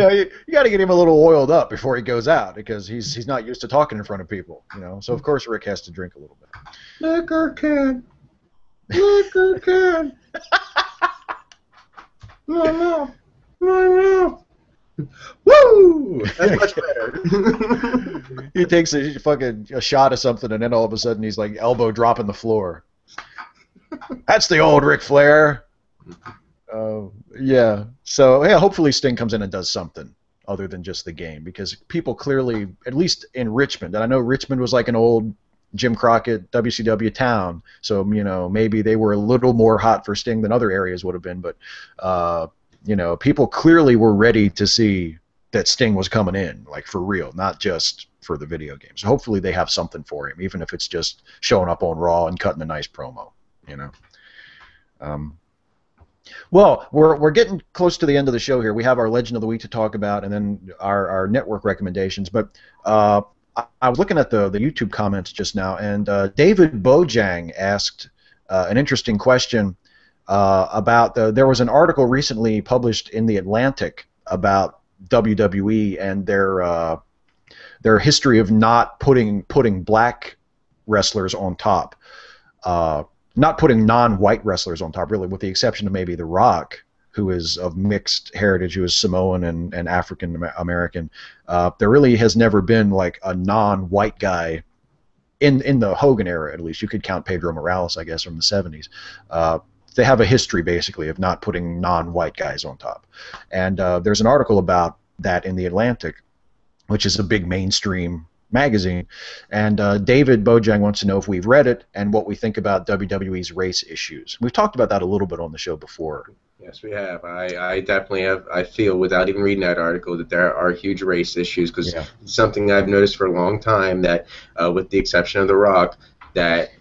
you got to get him a little oiled up before he goes out because he's not used to talking in front of people. So of course Rick has to drink a little bit. Liquor can. No. Woo! That's much better. He takes a shot of something, and then all of a sudden he's like elbow dropping the floor. That's the old Ric Flair. Yeah. So yeah, hopefully Sting comes in and does something other than just the game, because people clearly, at least in Richmond, and I know Richmond was like an old Jim Crockett WCW town, so maybe they were a little more hot for Sting than other areas would have been, but people clearly were ready to see that Sting was coming in, like for real, not just for the video games. So hopefully they have something for him, even if it's just showing up on Raw and cutting a nice promo. Well, we're getting close to the end of the show here. We have our Legend of the Week to talk about, and then our network recommendations. But I was looking at the YouTube comments just now, and David Bojang asked an interesting question about there was an article recently published in The Atlantic about WWE and their history of not putting black wrestlers on top. Not putting non-white wrestlers on top, really, with the exception of maybe The Rock, who is of mixed heritage, who is Samoan and African American. There really has never been like a non-white guy in the Hogan era, at least. You could count Pedro Morales, I guess, from the 70s. They have a history, basically, of not putting non-white guys on top. And there's an article about that in The Atlantic, which is a big mainstream magazine, and David Bojang wants to know if we've read it and what we think about WWE's race issues. We've talked about that a little bit on the show before. Yes, we have. I definitely have. I feel, without even reading that article, that there are huge race issues, because it's something I've noticed for a long time, that with the exception of The Rock, that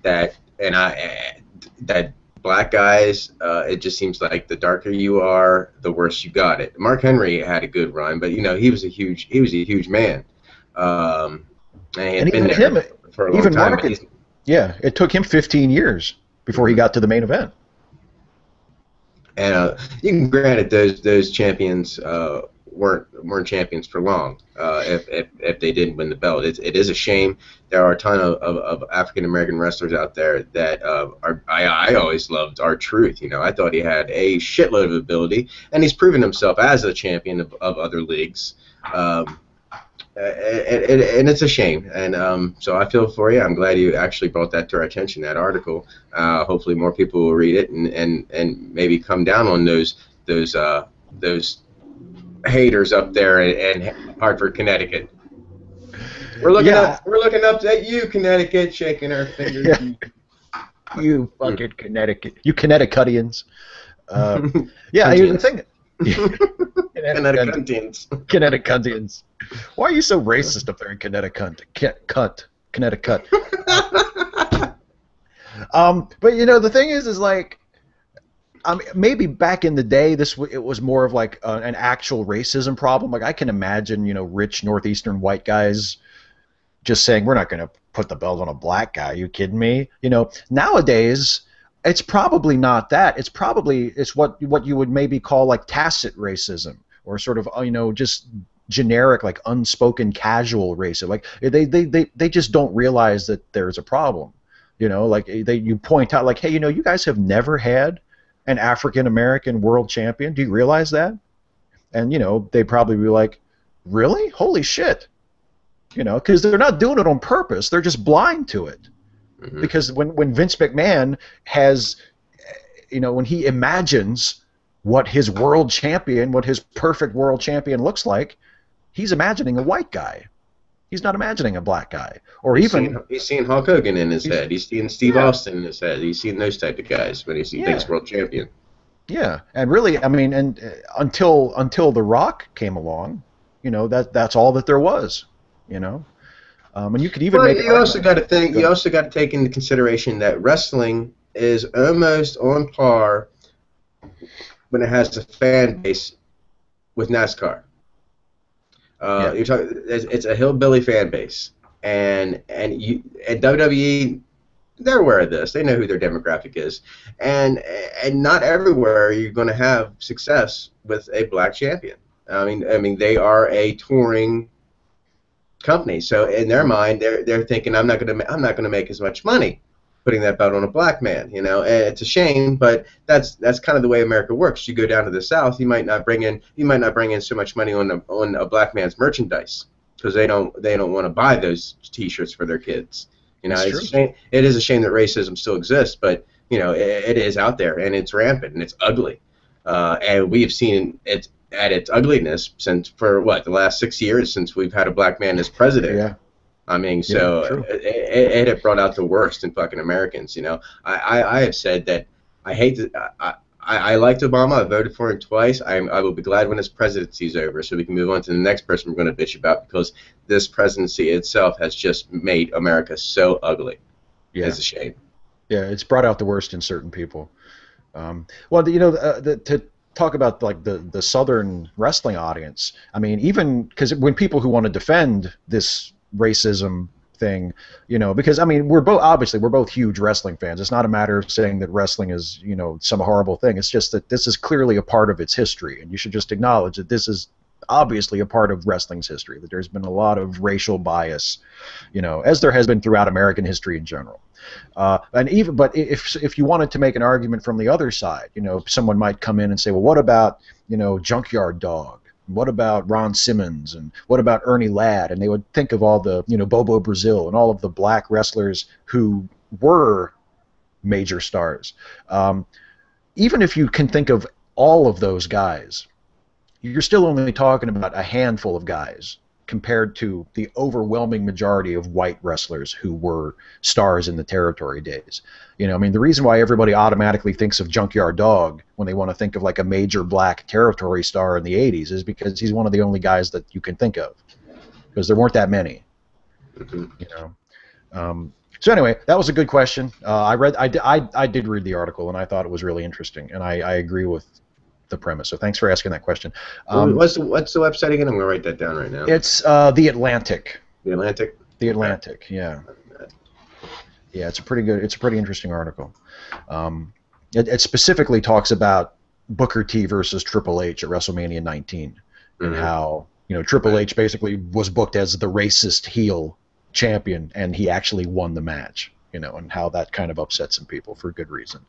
black guys, it just seems like the darker you are, the worse you got it. Mark Henry had a good run, but he was a huge man. And even him, for a long time. It took him 15 years before he got to the main event. And you can grant it, those champions weren't champions for long if they didn't win the belt. It is a shame. There are a ton of African American wrestlers out there that I always loved R-Truth. I thought he had a shitload of ability, and he's proven himself as a champion of other leagues. And it's a shame, and so I feel for you. I'm glad you actually brought that to our attention, that article. Hopefully more people will read it and maybe come down on those haters up there in Hartford, Connecticut. We're looking up at you, Connecticut, shaking our fingers. Yeah. You fucking Connecticut, you Connecticutians. The thing. Connecticutians. Why are you so racist up there in Connecticut? Connecticut. But the thing is like, maybe back in the day, it was more of like an actual racism problem. Like I can imagine, rich northeastern white guys just saying, "We're not going to put the belt on a black guy. Are you kidding me?" Nowadays, it's probably not that. It's what you would maybe call like tacit racism, or sort of just generic, like unspoken casual racism. Like they just don't realize that there's a problem. Like you point out, like, hey, you guys have never had an African American world champion. Do you realize that? And they probably be like, really? Holy shit. Because they're not doing it on purpose. They're just blind to it. Mm-hmm. Because when Vince McMahon has, when he imagines what his perfect world champion looks like, he's imagining a white guy. He's not imagining a black guy. Or he's seeing Hulk Hogan in his head. He's seeing Steve Austin in his head. He's seeing those type of guys when he thinks world champion. Yeah, and really, I mean, and until The Rock came along, that's all that there was. You know, and you could even Well, make an you also argument. got to think. Go You ahead. also got to take into consideration that wrestling is almost on par when it has a fan base with NASCAR. Yeah, You're talking. It's a hillbilly fan base, and WWE, they're aware of this. They know who their demographic is, and and not everywhere you're going to have success with a black champion. I mean, they are a touring company, so in their yeah, mind, they're thinking, I'm not gonna make as much money putting that belt on a black man. And it's a shame, but that's kind of the way America works. You go down to the South, you might not bring in so much money on a black man's merchandise because they don't want to buy those T-shirts for their kids. that's It's a true. shame. It is a shame that racism still exists, but it is out there and it's rampant and it's ugly. And we've seen it at its ugliness since for what the last 6 years since we've had a black man as president. Yeah, I mean, yeah, so true. it had brought out the worst in fucking Americans. I have said that I hate to, I liked Obama. I voted for him twice. I will be glad when his presidency is over, so we can move on to the next person we're going to bitch about because this presidency itself has just made America so ugly. Yeah, It's a shame. yeah. It's brought out the worst in certain people. Well, to talk about like the Southern wrestling audience. I mean, even because when people who want to defend this racism thing, because I mean, we're both huge wrestling fans. It's not a matter of saying that wrestling is some horrible thing. It's just that this is clearly a part of its history, and you should just acknowledge that this is obviously a part of wrestling's history. That there's been a lot of racial bias, as there has been throughout American history in general. But if you wanted to make an argument from the other side, someone might come in and say, well, what about Junkyard Dog? What about Ron Simmons? And what about Ernie Ladd? And they would think of all the Bobo Brazil and all of the black wrestlers who were major stars. Even if you can think of all of those guys, you're still only talking about a handful of guys compared to the overwhelming majority of white wrestlers who were stars in the territory days. I mean, the reason why everybody automatically thinks of Junkyard Dog when they want to think of like a major black territory star in the 80s is because he's one of the only guys that you can think of, because there weren't that many. Mhm. you know. So anyway, that was a good question. I did read the article and I thought it was really interesting, and I agree with the premise. So thanks for asking that question. What's the website again? I'm gonna write that down right now. It's The Atlantic. The Atlantic. The Okay. Atlantic, yeah. Yeah, it's a pretty interesting article. It specifically talks about Booker T versus Triple H at WrestleMania 19, and Mhm. how Triple H basically was booked as the racist heel champion, and he actually won the match. And how that kind of upset some people for good reason.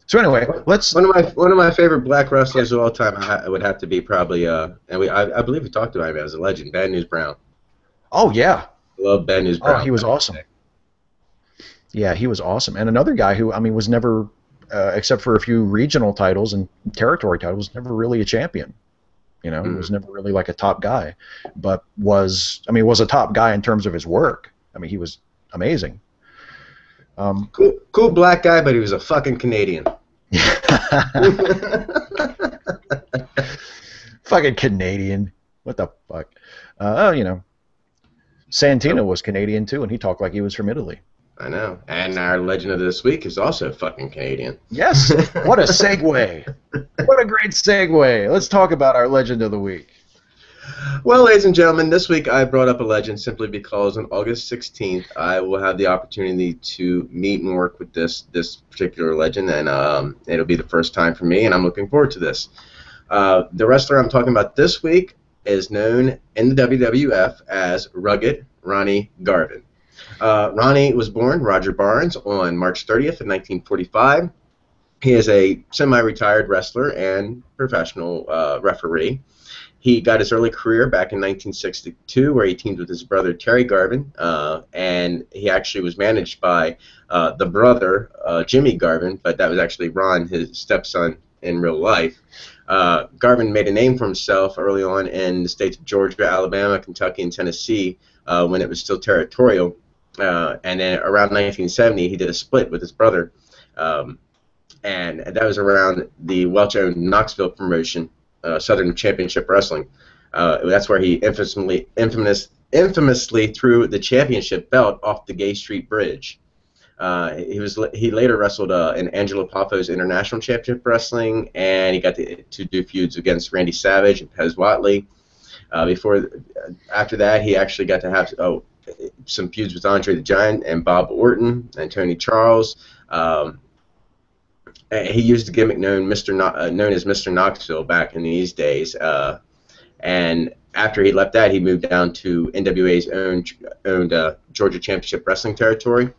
So anyway, let's. One of my favorite black wrestlers of all time would have to be probably I believe we talked about him as a legend, Bad News Brown. Oh yeah. I love Bad News Oh, Brown. he was awesome. Yeah, he was awesome. And another guy who, I mean, was never, except for a few regional titles and territory titles, never really a champion. He was never really like a top guy, but was a top guy in terms of his work. I mean, he was amazing. Cool black guy, but he was a fucking Canadian. Fucking Canadian. What the fuck? Santino was Canadian too, and he talked like he was from Italy. I know. And our legend of this week is also fucking Canadian. Yes. What a segue. What a great segue. Let's talk about our legend of the week. Well, ladies and gentlemen, this week I brought up a legend simply because on August 16th I will have the opportunity to meet and work with this particular legend, and it'll be the first time for me, and I'm looking forward to this. The wrestler I'm talking about this week is known in the WWF as Rugged Ronnie Garvin. Ronnie was born Roger Barnes on March 30th of 1945. He is a semi-retired wrestler and professional referee. He got his early career back in 1962, where he teamed with his brother Terry Garvin, and he actually was managed by the brother Jimmy Garvin, but that was actually Ron, his stepson in real life. Garvin made a name for himself early on in the states of Georgia, Alabama, Kentucky, and Tennessee when it was still territorial. And then around 1970, he did a split with his brother, and that was around the Welch-owned Knoxville promotion, Southern Championship Wrestling. That's where he infamously threw the championship belt off the Gay Street Bridge. He later wrestled in Angelo Poffo's International Championship Wrestling, and he got to do feuds against Randy Savage and Pez Whatley. After that, he actually got to have some feuds with Andre the Giant and Bob Orton and Tony Charles. He used the gimmick known as Mr. Knoxville back in these days. And after he left that, he moved down to NWA's owned Georgia Championship Wrestling territory.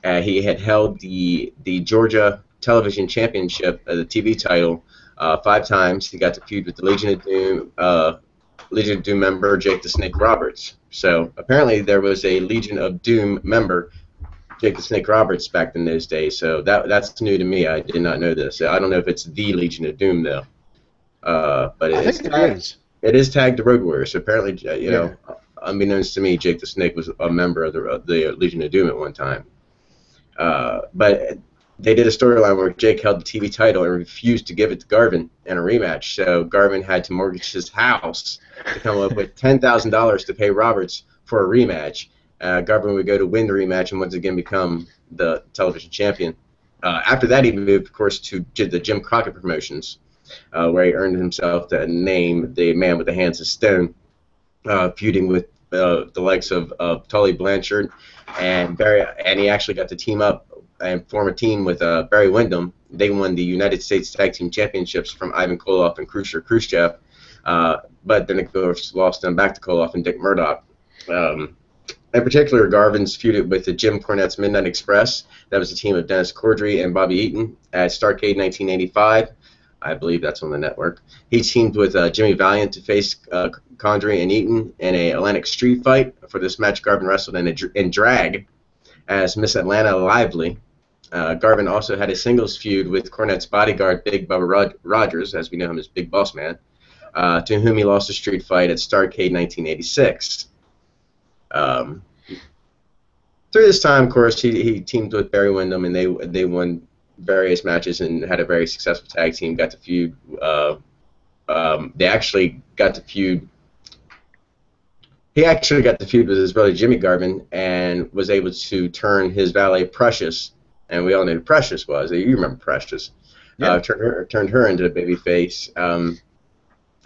He had held the Georgia Television Championship, the TV title, 5 times. He got to feud with the Legion of Doom member Jake the Snake Roberts. So apparently there was a Legion of Doom member, Jake the Snake Roberts, back in those days. So that's new to me. I did not know this. I don't know if it's the Legion of Doom though. But I think it is. It is tagged to Road Warriors. So apparently, unbeknownst to me, Jake the Snake was a member of the Legion of Doom at one time. But they did a storyline where Jake held the TV title and refused to give it to Garvin in a rematch. So Garvin had to mortgage his house to come up with $10,000 to pay Roberts for a rematch. Garvin would go to win the rematch and once again become the television champion. After that, he moved, of course, to the Jim Crockett Promotions, where he earned himself the name the Man with the Hands of Stone, feuding with the likes of Tully Blanchard and Barry, and he actually got to team up and form a team with Barry Windham. They won the United States Tag Team Championships from Ivan Koloff and Khrushchev, but then of course lost them back to Koloff and Dick Murdoch. In particular, Garvin's feuded with the Jim Cornette's Midnight Express. That was a team of Dennis Cordry and Bobby Eaton at Starrcade 1985. I believe that's on the network. He teamed with Jimmy Valiant to face Condrey and Eaton in a Atlantic street fight. For this match, Garvin wrestled in drag as Miss Atlanta Lively. Garvin also had a singles feud with Cornette's bodyguard, Big Bubba Rogers, as we know him as Big Boss Man, to whom he lost a street fight at Starrcade 1986. Through this time, of course, he teamed with Barry Windham, and they won various matches and had a very successful tag team. Got to feud. They actually got to feud. He actually got to feud with his brother Jimmy Garvin and was able to turn his valet Precious, and we all knew who Precious was. You remember Precious? Yeah. Turned her into a babyface.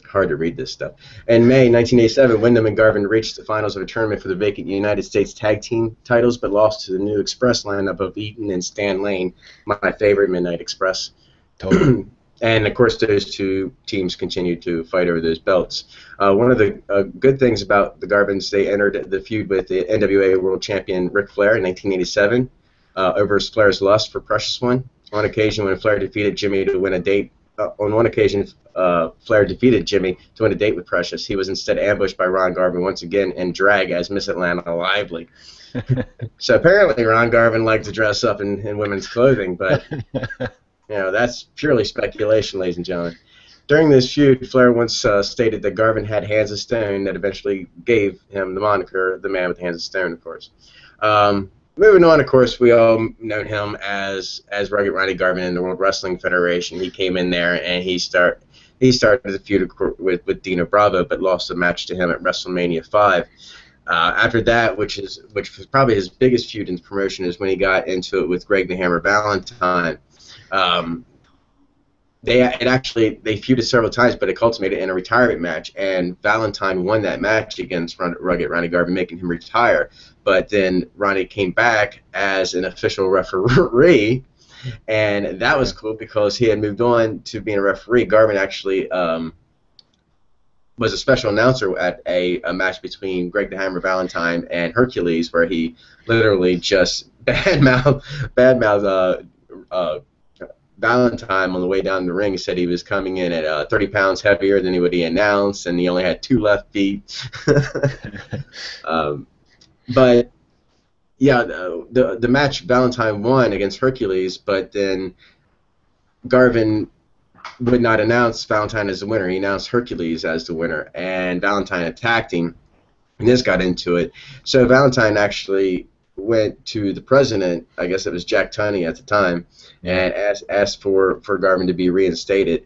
Hard to read this stuff. In May 1987, Windham and Garvin reached the finals of a tournament for the vacant United States Tag Team titles, but lost to the New Express lineup of Eaton and Stan Lane, my favorite Midnight Express. Totally. And, of course, those two teams continued to fight over those belts. One of the good things about the Garvins, they entered the feud with the NWA World Champion Ric Flair in 1987 over Flair's lust for Precious One. On occasion, when Flair defeated Jimmy to win a date, Flair defeated Jimmy to win a date with Precious. He was instead ambushed by Ron Garvin once again in drag as Miss Atlanta Lively. So apparently Ron Garvin liked to dress up in women's clothing, but that's purely speculation, ladies and gentlemen. During this feud, Flair once stated that Garvin had hands of stone that eventually gave him the moniker the Man with the Hands of Stone, of course. Moving on, of course, we all know him as Rugged Ronnie Garvin in the World Wrestling Federation. He came in there and he started the feud with Dino Bravo, but lost a match to him at WrestleMania 5. After that, which was probably his biggest feud in the promotion, is when he got into it with Greg the Hammer Valentine. They feuded several times, but it culminated in a retirement match, and Valentine won that match against Rugged Ronnie Garvin, making him retire. But then Ronnie came back as an official referee, and that was cool because he had moved on to being a referee. Garvin actually was a special announcer at a match between Greg the Hammer Valentine and Hercules, where he literally just badmouthed Valentine on the way down the ring. He said he was coming in at 30 pounds heavier than what he announced, and he only had 2 left feet. But yeah, the match Valentine won against Hercules, but then Garvin would not announce Valentine as the winner. He announced Hercules as the winner, and Valentine attacked him, and this got into it. So Valentine actually went to the president, I guess it was Jack Tunney at the time, and asked for Garvin to be reinstated.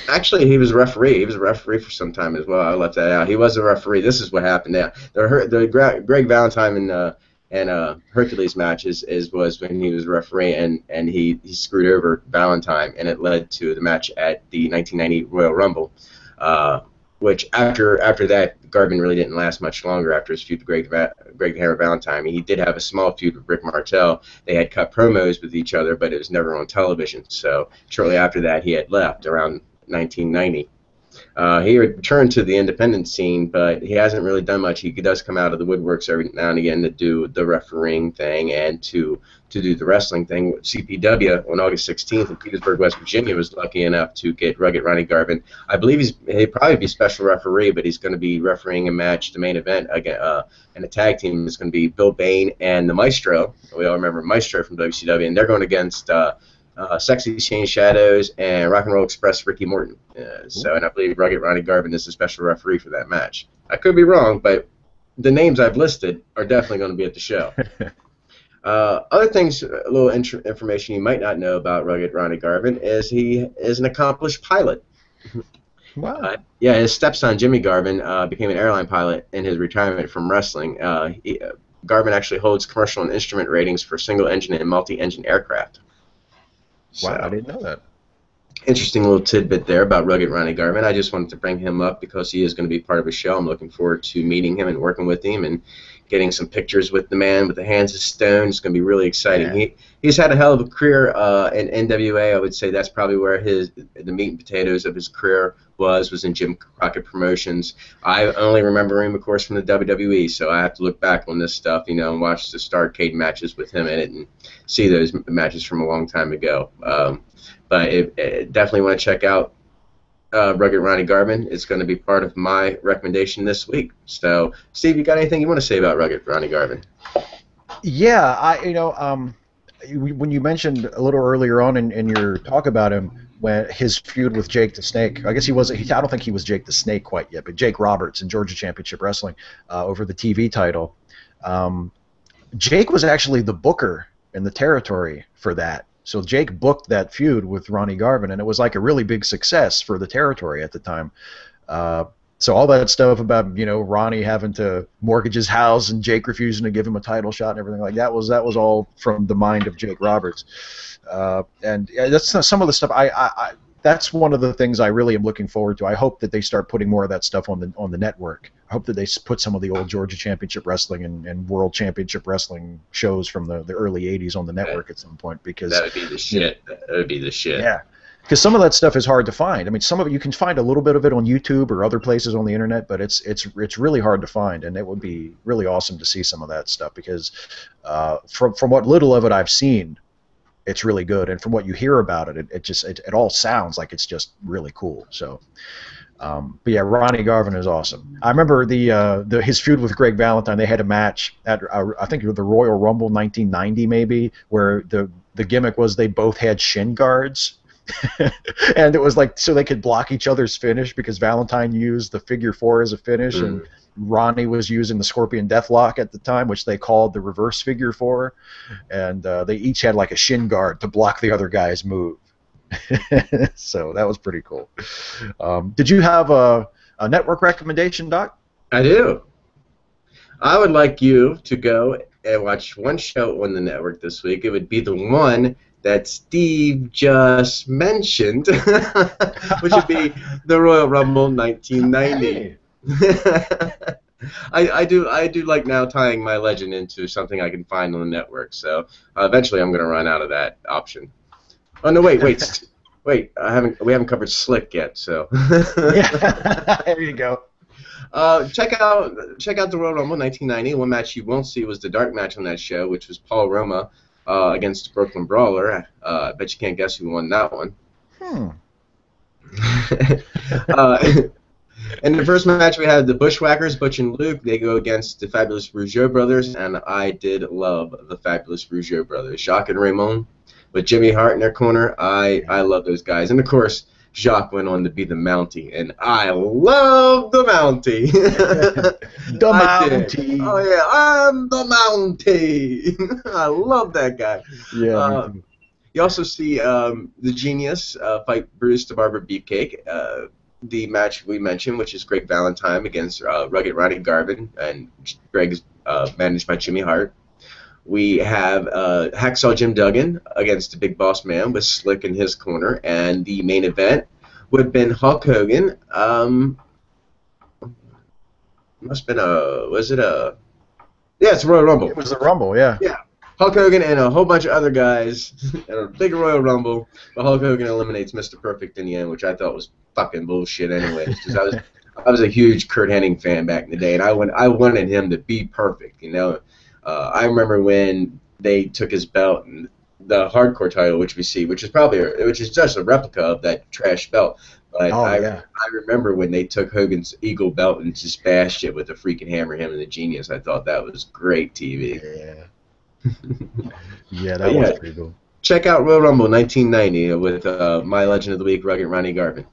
Actually, he was a referee. He was a referee for some time as well. I left that out. He was a referee. This is what happened now. Greg Valentine and Hercules match was when he was a referee, and he screwed over Valentine, and it led to the match at the 1990 Royal Rumble, which after that, Garvin really didn't last much longer after his feud with Greg the Hammer Valentine. He did have a small feud with Rick Martel. They had cut promos with each other, but it was never on television. So shortly after that, he had left around 1990. He returned to the independent scene, but he hasn't really done much. He does come out of the woodworks every now and again to do the refereeing thing and to do the wrestling thing. CPW on August 16th in Petersburg, West Virginia, was lucky enough to get Rugged Ronnie Garvin. I believe he'd probably be special referee, but he's going to be refereeing a match, the main event, again, and a tag team is going to be Bill Bain and the Maestro. We all remember Maestro from WCW, and they're going against Sexy Shane Shadows and Rock and Roll Express Ricky Morton. And I believe Rugged Ronnie Garvin is the special referee for that match. I could be wrong, but the names I've listed are definitely going to be at the show. Other things, a little information you might not know about Rugged Ronnie Garvin is he is an accomplished pilot. Wow. His stepson Jimmy Garvin became an airline pilot in his retirement from wrestling. Garvin actually holds commercial and instrument ratings for single-engine and multi-engine aircraft. Wow, So, I didn't know that. interesting little tidbit there about Rugged Ronnie Garvin. I just wanted to bring him up because he is going to be part of a show. I'm looking forward to meeting him and working with him and getting some pictures with the man with the hands of stone. It's going to be really exciting. Yeah. He's had a hell of a career in NWA. I would say that's probably where the meat and potatoes of his career was in Jim Crockett Promotions. I only remember him, of course, from the WWE, so I have to look back on this stuff, and watch the Starrcade matches with him in it and see those matches from a long time ago. But definitely want to check out Rugged Ronnie Garvin. It's going to be part of my recommendation this week. So, Steve, you got anything you want to say about Rugged Ronnie Garvin? Yeah, when you mentioned a little earlier on in your talk about him, when his feud with Jake the Snake, I guess he wasn't. I don't think he was Jake the Snake quite yet, but Jake Roberts in Georgia Championship Wrestling over the TV title. Jake was actually the booker in the territory for that. So Jake booked that feud with Ronnie Garvin, and it was like a really big success for the territory at the time. So all that stuff about Ronnie having to mortgage his house and Jake refusing to give him a title shot and everything like that was all from the mind of Jake Roberts. And that's some of the stuff. That's one of the things I really am looking forward to. I hope that they start putting more of that stuff on the network. I hope that they put some of the old Georgia Championship Wrestling and World Championship Wrestling shows from the early '80s on the network at some point, because that would be the shit. That would be the shit. Yeah, because some of that stuff is hard to find. I mean, some of it you can find a little bit of it on YouTube or other places on the internet, but it's really hard to find, and it would be really awesome to see some of that stuff because from what little of it I've seen, it's really good, and from what you hear about it, it all sounds like it's just really cool. So, but yeah, Ronnie Garvin is awesome. I remember his feud with Greg Valentine. They had a match at I think the Royal Rumble 1990 maybe, where the gimmick was they both had shin guards. And it was like so they could block each other's finish because Valentine used the figure 4 as a finish and Ronnie was using the Scorpion Deathlock at the time, which they called the reverse figure 4, and they each had like a shin guard to block the other guy's move. So that was pretty cool. Did you have a network recommendation, Doc? I do. I would like you to go and watch one show on the network this week. It would be the one that Steve just mentioned, which would be the Royal Rumble 1990. I do like now tying my legend into something I can find on the network. So eventually I'm going to run out of that option. Oh no! Wait! We haven't covered Slick yet. So Yeah, there you go. Check out the Royal Rumble 1990. One match you won't see was the dark match on that show, which was Paul Roma against Brooklyn Brawler. I bet you can't guess who won that one. In the first match, we had the Bushwhackers, Butch and Luke. They go against the Fabulous Rougeau Brothers, and I did love the Fabulous Rougeau Brothers. Jacques and Raymond with Jimmy Hart in their corner. I love those guys. And, of course, Jacques went on to be the Mountie, and I love the Mountie. The Mountie. Oh, yeah, I'm the Mountie. I love that guy. Yeah. You also see the Genius fight Bruce the Barber Beefcake. The match we mentioned, which is Greg Valentine against Rugged Ronnie Garvin, and Greg's managed by Jimmy Hart. We have Hacksaw Jim Duggan against the Big Boss Man with Slick in his corner, and the main event would have been Hulk Hogan. Must have been yeah, it's a Royal Rumble. It was the Rumble, yeah. Yeah. Hulk Hogan and a whole bunch of other guys in a big Royal Rumble, but Hulk Hogan eliminates Mr. Perfect in the end, which I thought was fucking bullshit anyways, because I was a huge Kurt Hennig fan back in the day, and I wanted him to be perfect, you know. I remember when they took his belt and the hardcore title, which we see, which is just a replica of that trash belt. But I remember when they took Hogan's Eagle belt and just bashed it with a freaking hammer, him and the Genius. I thought that was great TV. Yeah. Yeah, that was pretty cool. Check out Royal Rumble 1990 with my Legend of the Week, Rugged Ronnie Garvin.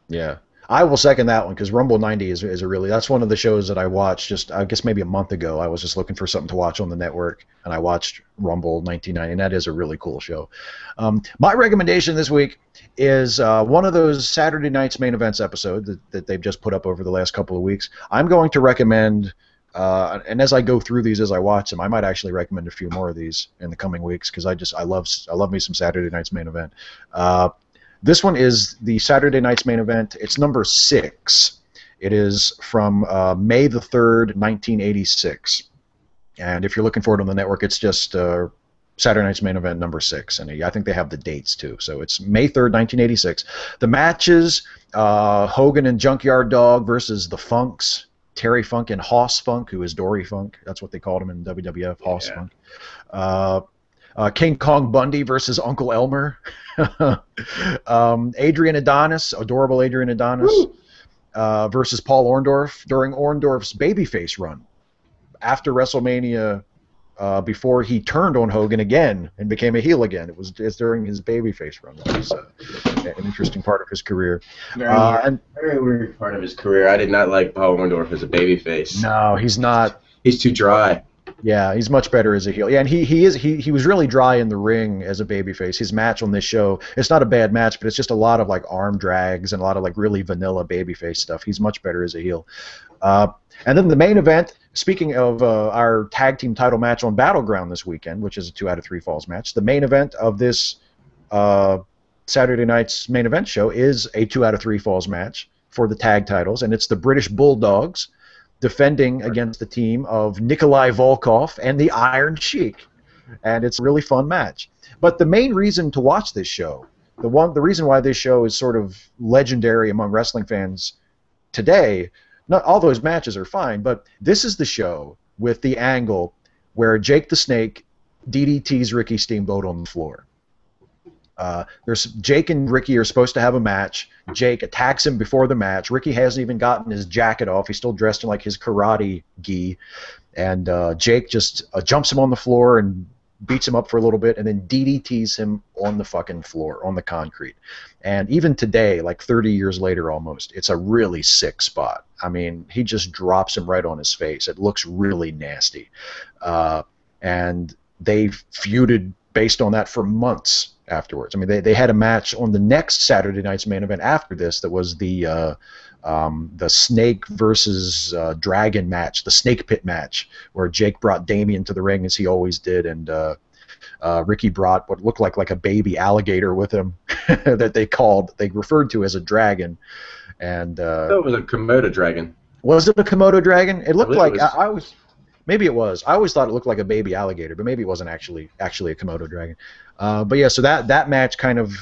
Yeah. I will second that one because Rumble 90 is that's one of the shows that I watched just, I guess, maybe a month ago. I was just looking for something to watch on the network, and I watched Rumble 1990, and that is a really cool show. My recommendation this week is one of those Saturday Night's Main Events episodes that they've just put up over the last couple of weeks. I'm going to recommend, and as I go through these as I watch them, I might actually recommend a few more of these in the coming weeks because I love me some Saturday Night's Main Event. This one is the Saturday Night's Main Event. It's number 6. It is from May the 3rd, 1986. And if you're looking for it on the network, it's just Saturday Night's Main Event number 6. And I think they have the dates, too. So it's May 3rd, 1986. The matches, Hogan and Junkyard Dog versus the Funks. Terry Funk and Hoss Funk, who is Dory Funk. That's what they called him in WWF, Hoss Funk. King Kong Bundy versus Uncle Elmer. Adrian Adonis, adorable Adrian Adonis, versus Paul Orndorff during Orndorff's babyface run after WrestleMania, before he turned on Hogan again and became a heel again. It's during his babyface run. That was an interesting part of his career. Very weird part of his career. I did not like Paul Orndorff as a babyface. No, he's not. He's too dry. Yeah, he's much better as a heel. Yeah, and he was really dry in the ring as a babyface. His match on this show, it's not a bad match, but it's just a lot of like arm drags and a lot of like really vanilla babyface stuff. He's much better as a heel. And then the main event, speaking of our tag team title match on Battleground this weekend, which is a 2 out of 3 falls match, the main event of this Saturday night's main event show is a 2 out of 3 falls match for the tag titles, and it's the British Bulldogs defending against the team of Nikolai Volkov and the Iron Sheik, and it's a really fun match. But the main reason to watch this show, the reason why this show is sort of legendary among wrestling fans today, not all those matches are fine, but this is the show with the angle where Jake the Snake DDTs Ricky Steamboat on the floor. There's Jake and Ricky are supposed to have a match. Jake attacks him before the match. Ricky hasn't even gotten his jacket off. He's still dressed in like his karate gi, and Jake just jumps him on the floor and beats him up for a little bit, and then DDTs him on the fucking floor, on the concrete. And even today, like 30 years later almost, it's a really sick spot. I mean, he just drops him right on his face. It looks really nasty. And they feuded based on that for months afterwards. I mean, they had a match on the next Saturday night's main event after this that was the Snake versus Dragon match, the Snake Pit match, where Jake brought Damien to the ring as he always did, and Ricky brought what looked like a baby alligator with him that they referred to as a dragon. And it was a Komodo dragon. Was it a Komodo dragon? It looked like maybe it was. I always thought it looked like a baby alligator, but maybe it wasn't actually a Komodo dragon. But yeah, so that match kind of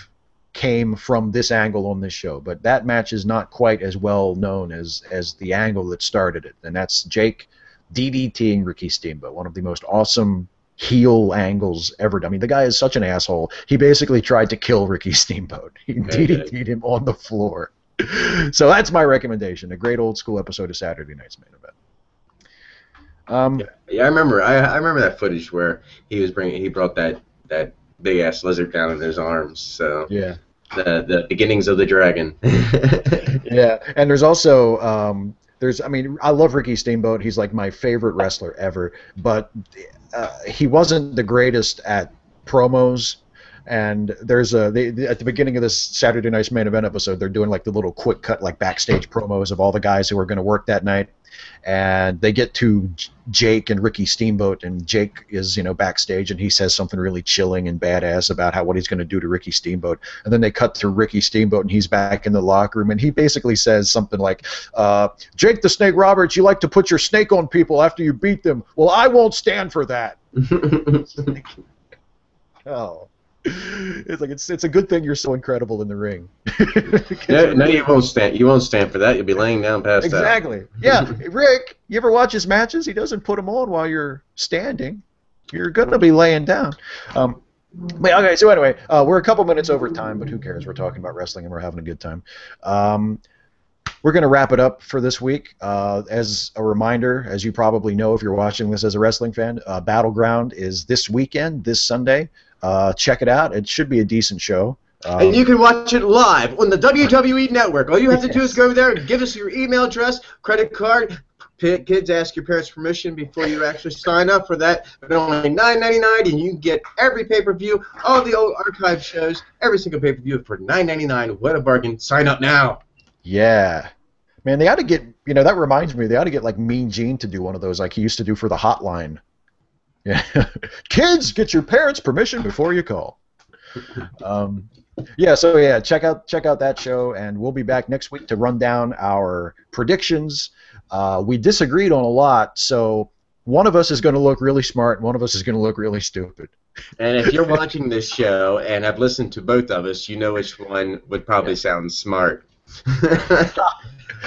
came from this angle on this show, but that match is not quite as well known as the angle that started it, and that's Jake DDTing Ricky Steamboat, one of the most awesome heel angles ever done. I mean, the guy is such an asshole. He basically tried to kill Ricky Steamboat. He DDT'd him on the floor. So that's my recommendation, a great old school episode of Saturday Night's Main Event. Yeah, I remember that footage where he brought that big ass lizard down in his arms. So yeah, the beginnings of the dragon. Yeah, and there's also I mean, I love Ricky Steamboat. He's like my favorite wrestler ever, but he wasn't the greatest at promos. And there's at the beginning of this Saturday Night's Main Event episode, they're doing like the little quick cut, like backstage promos of all the guys who are going to work that night. And they get to Jake and Ricky Steamboat, and Jake is, backstage, and he says something really chilling and badass about what he's going to do to Ricky Steamboat. And then they cut to Ricky Steamboat, and he's back in the locker room, and he basically says something like, Jake the Snake Roberts, you like to put your snake on people after you beat them. Well, I won't stand for that. Oh. It's like it's a good thing you're so incredible in the ring. No, you won't stand. You won't stand for that. You'll be laying down past exactly. Yeah, Rick, you ever watch his matches? He doesn't put them on while you're standing. You're gonna be laying down. But okay, so anyway, we're a couple minutes over time, but who cares? We're talking about wrestling and we're having a good time. We're going to wrap it up for this week. As a reminder, as you probably know if you're watching this as a wrestling fan, Battleground is this weekend, this Sunday. Check it out. It should be a decent show. And you can watch it live on the WWE Network. All you have to do is go over there and give us your email address, credit card. Kids, ask your parents' permission before you actually sign up for that. But only $9.99, and you can get every pay-per-view, all the old archive shows, every single pay-per-view for $9.99. What a bargain. Sign up now. Yeah. Man, they ought to get, that reminds me, they ought to get like Mean Gene to do one of those like he used to do for the hotline. Yeah. Kids, get your parents' permission before you call. Check out that show, and we'll be back next week to run down our predictions. We disagreed on a lot, so one of us is going to look really smart, and one of us is going to look really stupid. And if you're watching this show and have listened to both of us, you know which one would probably sound smart.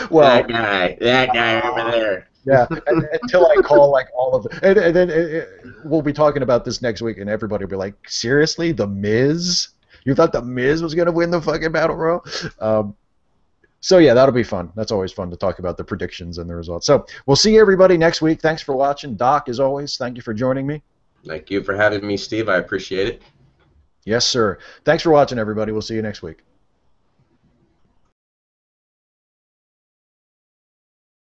Well, that guy over there. Yeah, until I call like all of them. And then we'll be talking about this next week, and everybody will be like, seriously, The Miz? You thought The Miz was going to win the fucking Battle Royal? So, yeah, that'll be fun. That's always fun to talk about the predictions and the results. So, we'll see everybody next week. Thanks for watching. Doc, as always, thank you for joining me. Thank you for having me, Steve. I appreciate it. Yes, sir. Thanks for watching, everybody. We'll see you next week.